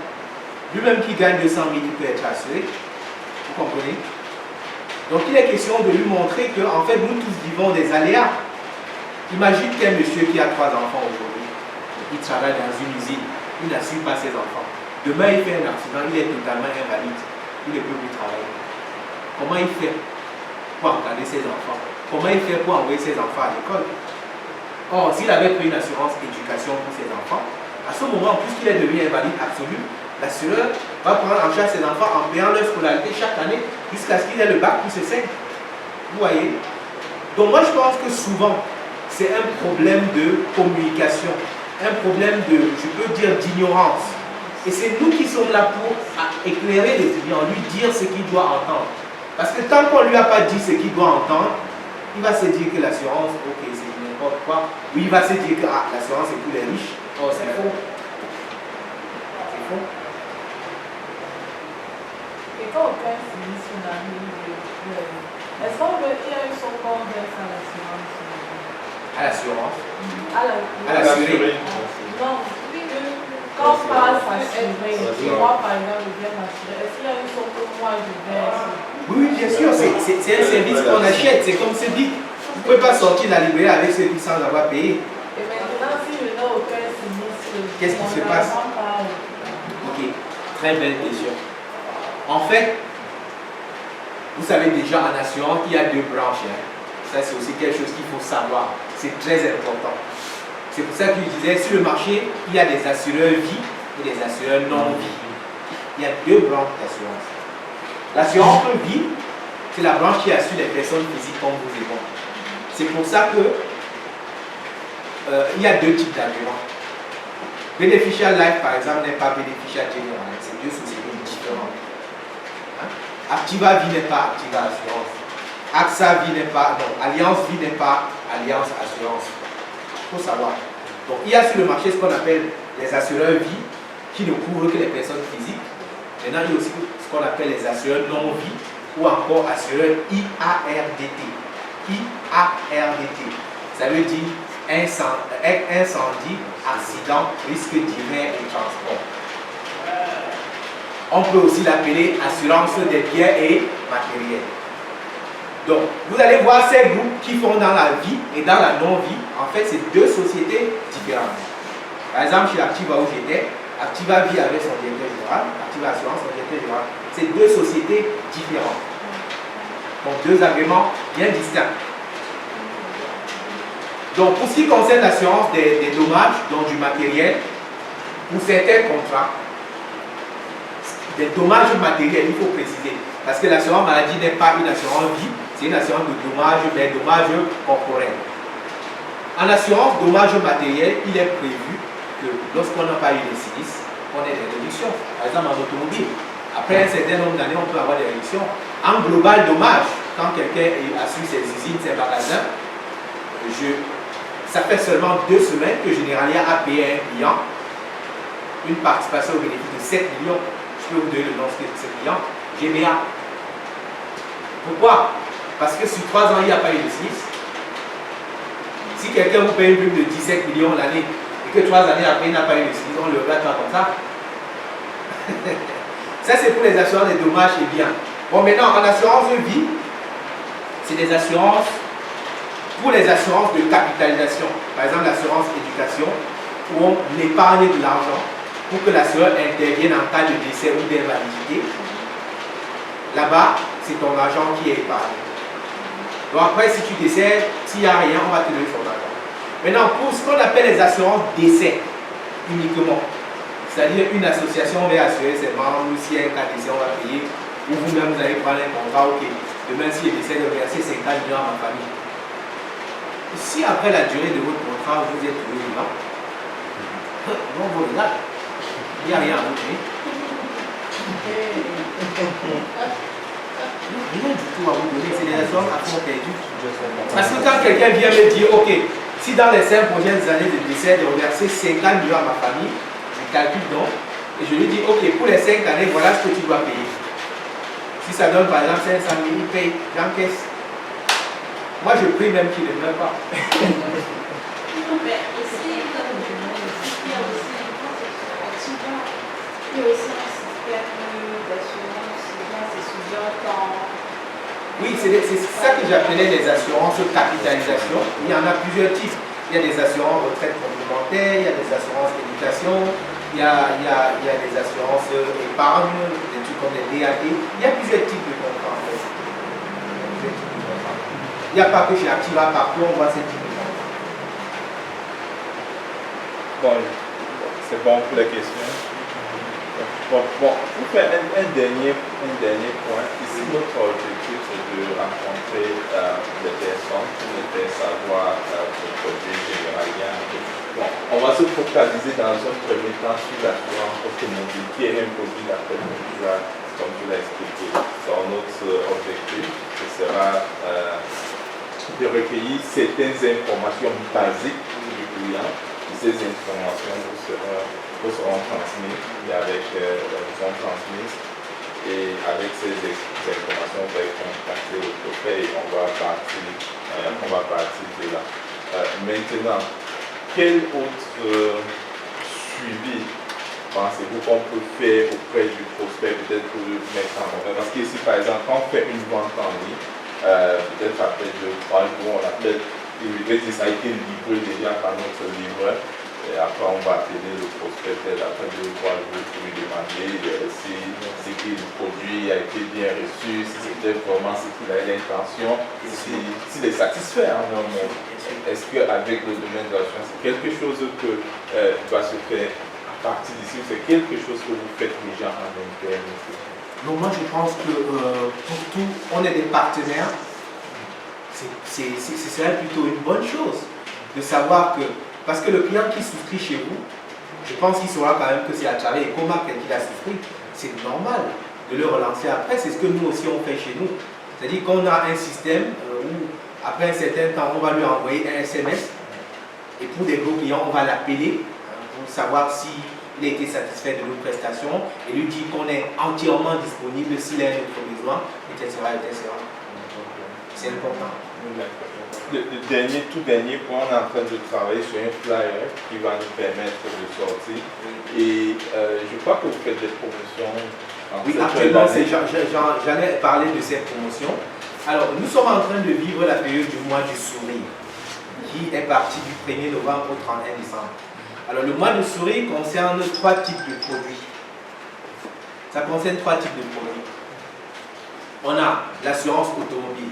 Lui-même qui gagne 200 000, il peut être assuré. Vous comprenez? Donc, il est question de lui montrer que, en fait, nous tous vivons des aléas. Imagine qu'un monsieur qui a 3 enfants aujourd'hui, il travaille dans une usine, il n'assure pas ses enfants. Demain, il fait un accident, il est totalement invalide. Il ne peut plus travailler. Comment il fait pour encadrer ses enfants? Comment il fait pour envoyer ses enfants à l'école? Or, s'il avait pris une assurance éducation pour ses enfants, à ce moment, puisqu'il est devenu invalide absolu, l'assureur va prendre en charge ses enfants en payant leur scolarité chaque année jusqu'à ce qu'il ait le bac plus 5. Vous voyez? Donc moi, je pense que souvent, c'est un problème de communication, un problème de, je peux dire, d'ignorance. Et c'est nous qui sommes là pour éclairer les étudiants, lui dire ce qu'il doit entendre. Parce que tant qu'on ne lui a pas dit ce qu'il doit entendre, il va se dire que l'assurance, ok, c'est n'importe quoi. Ou il va se dire que l'assurance c'est pour les riches. Oh, c'est faux. C'est faux.
Et quand aucun sinistre n'arrive, est-ce qu'on veut qu'il y ait son corps verse à l'assurance?
À l'assurance?
À l'assuré. Non, quand on parle s'assurer, moi par exemple, je viens m'assurer, est-ce qu'il y a une sorte que moi je verse?
Oui, bien sûr, c'est un service qu'on achète, c'est comme ce dit. Vous ne pouvez pas sortir de la librairie avec ce dit sans avoir payé.
Et maintenant, si je n'ai aucun sinistre,
qu'est-ce qui se passe? Ok, très belle question. En fait, vous savez déjà en assurance qu'il y a 2 branches. Hein. Ça, c'est aussi quelque chose qu'il faut savoir. C'est très important. C'est pour ça que je disais, sur le marché, il y a des assureurs vie et des assureurs non-vie. Il y a 2 branches d'assurance. L'assurance vie, c'est la branche qui assure les personnes physiques comme vous et moi. C'est pour ça que il y a 2 types d'assurance. Beneficial Life, par exemple, n'est pas Beneficial General. C'est 2 sociétés différentes. Hein? Activa Vie n'est pas Activa Assurance. AXA Vie n'est pas, non, Alliance Vie n'est pas Alliance Assurance. Il faut savoir. Donc il y a sur le marché ce qu'on appelle les assureurs vie qui ne couvrent que les personnes physiques. Maintenant, il y a aussi ce qu'on appelle les assureurs non-vie ou encore assureurs IARDT. IARDT. Ça veut dire incendie, accident, risque divers et transport. On peut aussi l'appeler assurance des biens et matériels. Donc, vous allez voir ces groupes qui font dans la vie et dans la non-vie. En fait, c'est deux sociétés différentes. Par exemple, chez Activa où j'étais, Activa Vie avait son directeur général, Activa Assurance son directeur général. C'est deux sociétés différentes. Donc, deux agréments bien distincts. Donc, pour ce qui concerne l'assurance des dommages, donc du matériel, pour certains contrats, des dommages matériels, il faut préciser. Parce que l'assurance maladie n'est pas une assurance vie, c'est une assurance de dommages, mais dommages corporels. En assurance dommages matériels, il est prévu que lorsqu'on n'a pas eu de sinistre, on ait des réductions. Par exemple, en automobile, après un certain nombre d'années, on peut avoir des réductions. En global dommage, quand quelqu'un a su ses usines, ses magasins, ça fait seulement 2 semaines que Generalia a payé à un client une participation au bénéfice de 7 millions. Je peux vous donner le nom de ce client, GBA. Pourquoi? Parce que sur 3 ans, il n'y a pas eu de sinistre. Si quelqu'un vous paye une prime de 17 millions l'année et que 3 années après, il n'a pas eu de sinistre, on le regarde pas comme ça. Ça, c'est pour les assurances des dommages et biens. Bon, maintenant, en assurance vie, c'est des assurances pour les assurances de capitalisation. Par exemple, l'assurance éducation, où on épargne de l'argent pour que l'assureur intervienne en cas de décès ou d'invalidité. Là-bas, c'est ton argent qui est épargné. Donc après, si tu décèdes, s'il n'y a rien, on va te donner son argent. Maintenant, pour ce qu'on appelle les assurances décès, uniquement, c'est-à-dire une association va assurer ses membres, si y a un cas de décès, on va payer, ou vous-même, vous allez prendre un contrat, ok, demain, si je décède, de verser 50 millions à ma famille. Si après la durée de votre contrat, vous êtes trouvé vivant, non, vous regardez, il n'y a rien à vous payer. Rien du tout à vous donner, c'est des assurances à fond perdu. Parce que quand quelqu'un vient me dire, ok, si dans les 5 prochaines années de décès, de reverser 50 millions à ma famille, je calcule donc, et je lui dis, ok, pour les 5 années, voilà ce que tu dois payer. Si ça donne par exemple 500 000, il paye, j'encaisse. Moi, je prie même qu'il ne meure pas.
Mais aussi, comme je l'ai dit, il y a aussi un Activa, il y a aussi un système d'assurance, c'est sur 20 ans.
Oui, c'est ça que j'appelais les assurances capitalisation. Il y en a plusieurs types. Il y a des assurances retraite complémentaire, il y a des assurances éducation, il y a des assurances épargne, des trucs comme les DAD. Il y a plusieurs types de contrats en fait. Il n'y a pas que chez Activa, partout on voit ces types de contrats.
Bon, c'est bon pour les questions. Bon, pour faire un dernier point, ici notre objectif c'est de rencontrer des personnes pour les faire savoir le produit Generalia. Bon, on va se focaliser dans un premier temps sur l'assurance automobile, qui est un produit d'après-midi, comme tu l'as expliqué. Donc notre objectif, ce sera de recueillir certaines informations basiques du client. Ces informations vous seront transmises et avec ces informations, vous allez contacter le prospect et on va partir de là. Maintenant, quel autre suivi pensez-vous qu'on peut faire auprès du prospect, peut-être pour le mettre en contact? Parce qu'ici, par exemple, quand on fait une vente en ligne, peut-être après 2-3 jours, on appelle, ça a été livré déjà par notre livreur. Et après, on va appeler le prospect peut-être après 2 ou 3 jours pour lui demander si le produit a été bien reçu, si c'était vraiment ce qu'il avait l'intention, s'il est satisfait en un mot. Est-ce qu'avec le domaine de l'assurance, c'est quelque chose que va se faire à partir d'ici ou c'est quelque chose que vous faites déjà en interne?
Donc moi je pense que pour tout, on est des partenaires. Ce serait plutôt une bonne chose de savoir que, parce que le client qui souscrit chez vous, je pense qu'il saura quand même que c'est à travers Ecomac qu'il a souscrit. C'est normal de de le relancer après. C'est ce que nous aussi on fait chez nous. C'est-à-dire qu'on a un système où après un certain temps, on va lui envoyer un SMS et pour des gros clients, on va l'appeler pour savoir s'il a été satisfait de nos prestations et lui dire qu'on est entièrement disponible s'il a un autre besoin, etc. etc. C'est important.
Tout dernier point, on est en train de travailler sur un flyer qui va nous permettre de sortir. Et je crois que vous faites des promotions.
Oui, actuellement, j'allais parler de cette promotion. Alors, nous sommes en train de vivre la période du mois du sourire, qui est partie du 1er novembre au 31 décembre. Alors, le mois du sourire concerne 3 types de produits. Ça concerne 3 types de produits. On a l'assurance automobile.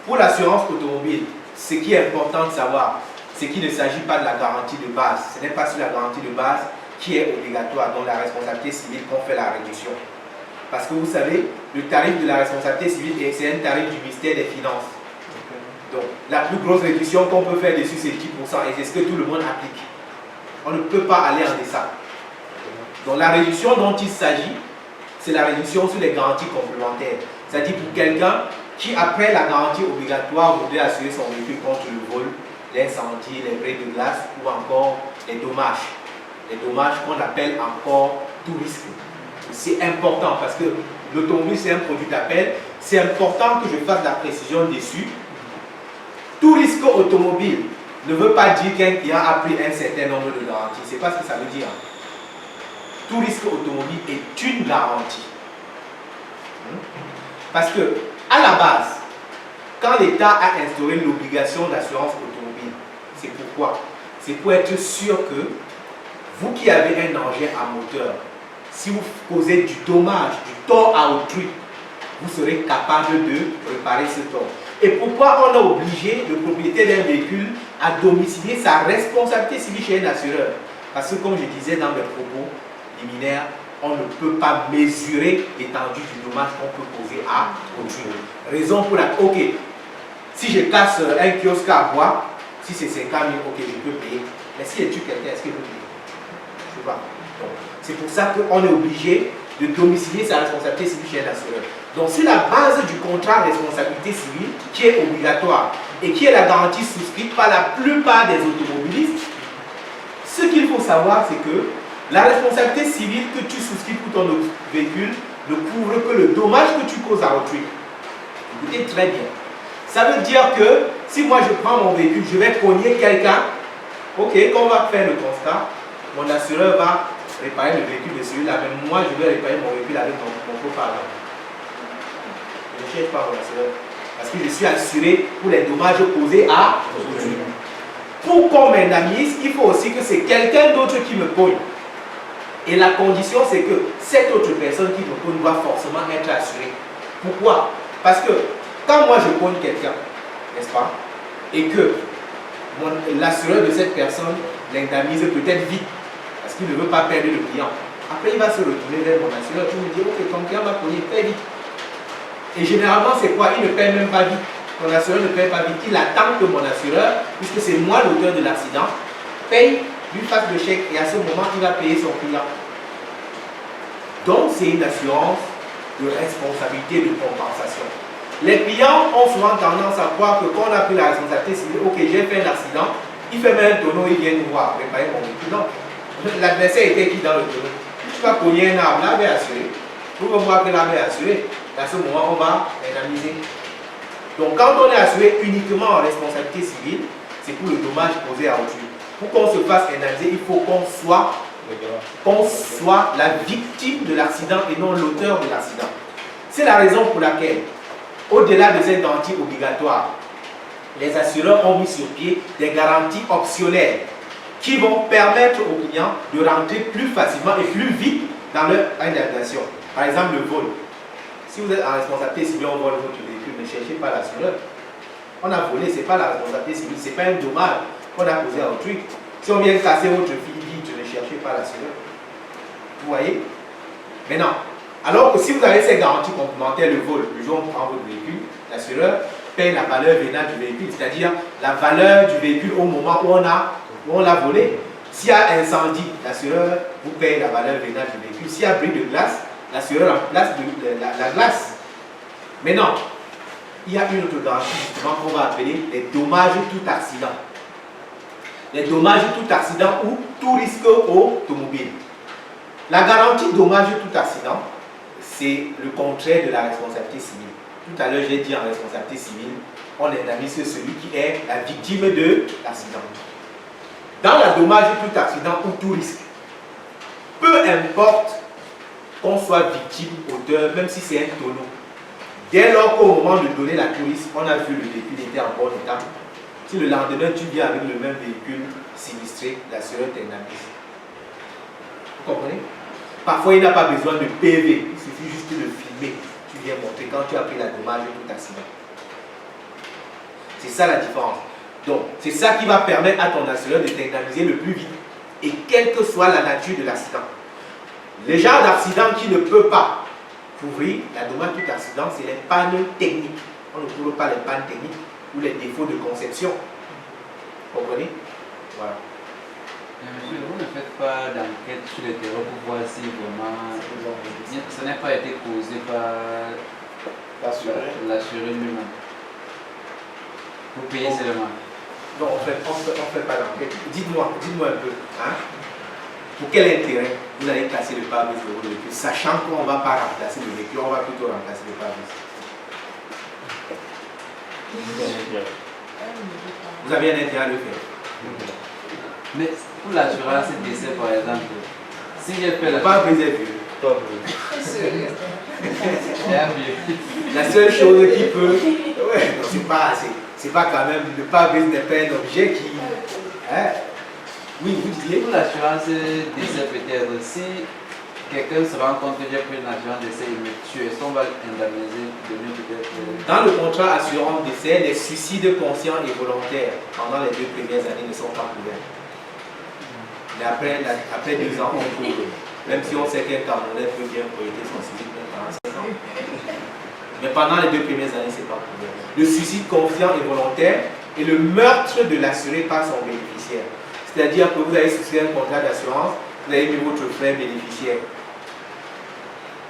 Pour l'assurance automobile, ce qui est important de savoir, c'est qu'il ne s'agit pas de la garantie de base. Ce n'est pas sur la garantie de base qui est obligatoire, dans la responsabilité civile qu'on fait la réduction. Parce que vous savez, le tarif de la responsabilité civile, c'est un tarif du ministère des Finances. Donc, la plus grosse réduction qu'on peut faire dessus, c'est 10%, et c'est ce que tout le monde applique. On ne peut pas aller en deçà. Donc, la réduction dont il s'agit, c'est la réduction sur les garanties complémentaires. C'est-à-dire pour quelqu'un qui, après la garantie obligatoire, voudrait assurer son véhicule contre le vol, l'incendie, les bris de glace ou encore les dommages. Les dommages qu'on appelle encore tout risque. C'est important parce que l'automobile, c'est un produit d'appel. C'est important que je fasse la précision dessus. Tout risque automobile ne veut pas dire qu'un client a pris un certain nombre de garanties. Ce n'est pas ce que ça veut dire. Tout risque automobile est une garantie. Parce que, à la base, quand l'État a instauré l'obligation d'assurance automobile, c'est pourquoi? C'est pour être sûr que vous qui avez un engin à moteur, si vous causez du dommage, du tort à autrui, vous serez capable de réparer ce tort. Et pourquoi on a obligé le propriétaire d'un véhicule à domicilier sa responsabilité civile chez un assureur? Parce que comme je disais dans mes propos liminaires, on ne peut pas mesurer l'étendue du dommage qu'on peut causer à autrui. Raison pour laquelle, ok, si je casse un kiosque à bois, si c'est 50 000, ok, je peux payer. Mais si je tue quelqu'un, est-ce que je peux payer? Je ne sais pas. C'est pour ça qu'on est obligé de domicilier sa responsabilité civile chez un assureur. Donc, sur la base du contrat de responsabilité civile, qui est obligatoire et qui est la garantie souscrite par la plupart des automobilistes, ce qu'il faut savoir, c'est que la responsabilité civile que tu souscris pour ton véhicule ne couvre que le dommage que tu causes à autrui. Écoutez très bien. Ça veut dire que si moi je prends mon véhicule, je vais cogner quelqu'un, ok, quand on va faire le constat, mon assureur va réparer le véhicule de celui-là, mais moi je vais réparer mon véhicule avec mon propre argent. Je ne cherche pas mon assureur. Parce que je suis assuré pour les dommages causés à autrui. Pour qu'on m'indemnise, il faut aussi que c'est quelqu'un d'autre qui me cogne. Et la condition, c'est que cette autre personne qui me cogne doit forcément être assurée. Pourquoi? Parce que quand moi je cogne quelqu'un, n'est-ce pas, et que l'assureur de cette personne l'indemnise peut-être vite, parce qu'il ne veut pas perdre le client. Après, il va se retourner vers mon assureur pour me dire, ok, ton client m'a cogné, paie vite. Et généralement, c'est quoi? Il ne paie même pas vite. Mon assureur ne paie pas vite. Il attend que mon assureur, puisque c'est moi l'auteur de l'accident, paye, lui fasse le chèque et à ce moment, il va payer son client. Donc, c'est une assurance de responsabilité, de compensation. Les clients ont souvent tendance à croire que quand on a pris la responsabilité civile, ok, j'ai fait un accident, il fait même un tonneau, il vient nous voir, réparer mon véhicule. Non, l'adversaire était qui dans le tonneau? Tu vas cogner un arbre, l'arbre est assuré. Vous pouvez voir que l'arbre est assuré. À ce moment, on va indemniser. Donc, quand on est assuré uniquement en responsabilité civile, c'est pour le dommage causé à autrui. Pour qu'on se fasse indemniser, il faut qu'on soit la victime de l'accident et non l'auteur de l'accident. C'est la raison pour laquelle, au-delà de cette garantie obligatoire, les assureurs ont mis sur pied des garanties optionnelles qui vont permettre aux clients de rentrer plus facilement et plus vite dans leur indemnisation. Par exemple, le vol. Si vous êtes en responsabilité civile, on vole votre véhicule, ne cherchez pas l'assureur. On a volé, ce n'est pas la responsabilité civile, ce n'est pas un dommage qu'on a causé à autrui. Si on vient casser votre fille, ne cherchez pas l'assureur. Vous voyez? Maintenant, alors que si vous avez ces garanties complémentaires, le vol, le jour où on prend votre véhicule, l'assureur paie la valeur vénale du véhicule, c'est-à-dire la valeur du véhicule au moment où on l'a volé. S'il y a incendie, l'assureur vous paye la valeur vénale du véhicule. S'il y a bris de glace, l'assureur remplace la glace. Maintenant, il y a une autre garantie justement qu'on va appeler les dommages tout accident. Les dommages tout accident ou tout risque automobile. La garantie dommage tout accident, c'est le contraire de la responsabilité civile. Tout à l'heure, j'ai dit en responsabilité civile, on indemnise celui qui est la victime de l'accident. Dans la dommage tout accident ou tout risque, peu importe qu'on soit victime, auteur, même si c'est un tonneau, dès lors qu'au moment de donner la touriste, on a vu le véhicule était en bon état, si le lendemain tu viens avec le même véhicule sinistré, l'assureur t'indemnise. Vous comprenez? Parfois il n'a pas besoin de PV, il suffit juste de filmer. Tu viens montrer quand tu as pris la dommage tout accident. C'est ça la différence. Donc, c'est ça qui va permettre à ton assureur de t'indemniser le plus vite. Et quelle que soit la nature de l'accident. Les genres d'accident qui ne peut pas couvrir la dommage tout accident, c'est les pannes techniques. On ne couvre pas les pannes techniques ou les défauts de conception. Vous comprenez? Voilà.
Monsieur, vous ne faites pas d'enquête sur le terrain pour voir si vraiment ça n'a pas été causé par l'assuré lui-même. Vous payez seulement.
Non, on fait pas d'enquête. Dites-moi un peu. Hein? Pour quel intérêt vous allez casser le pare-brise de votre véhicule, sachant qu'on ne va pas remplacer le véhicule, on va plutôt remplacer le pare-brise. Vous avez un intérêt à le faire.
Mais pour l'assurance décès par exemple, si j'ai fait
Le pare-brise est vieux. La seule chose qui peut... Ouais, c'est pas quand même... Le pare-brise n'est pas un objet qui... Hein? Oui, vous disiez?
Pour l'assurance décès peut-être, si quelqu'un se rend compte que j'ai pris une assurance décès et me tue, est-ce qu'on va indemniser de lui peut-être?
Dans le contrat assurance décès, les suicides conscients et volontaires pendant les 2 premières années ne sont pas couverts. Mais après 2 ans, on couvre. Même si on sait qu'un Camerounais peut bien projeter son suicide pendant 5 ans. Mais pendant les 2 premières années, ce n'est pas couvert. Le suicide conscient et volontaire et le meurtre de l'assuré par son bénéficiaire. C'est-à-dire que vous avez souscrit un contrat d'assurance, vous avez mis votre frère bénéficiaire.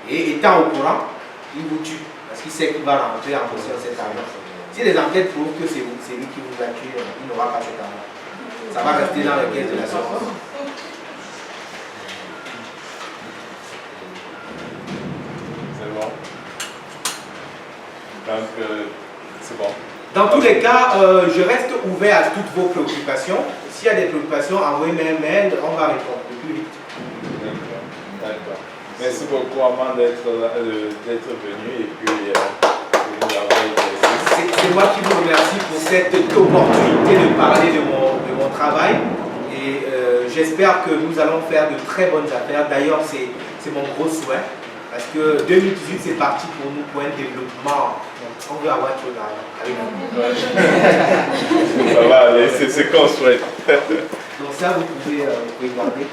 Et étant au courant, il vous tue. Parce qu'il sait qu'il va rentrer en possession de cet argent. Si les enquêtes prouvent que c'est lui qui vous a tué, il n'aura pas cet argent. Ça va rester dans les caisses de l'assurance.
C'est bon. Donc, c'est bon.
Dans tous les cas, je reste ouvert à toutes vos préoccupations. S'il y a des préoccupations, envoyez-moi un mail, on va répondre le plus vite.
D'accord. Merci beaucoup, Armand, d'être venu et puis de nous avoir exercé.
C'est moi qui vous remercie pour cette opportunité de parler de mon travail. Et j'espère que nous allons faire de très bonnes affaires. D'ailleurs, c'est mon gros souhait. Parce que 2018, c'est parti pour nous pour un développement. On veut avoir tout là avec nous.
Ça va aller, c'est ce qu'on souhaite.
Donc ça, vous pouvez garder.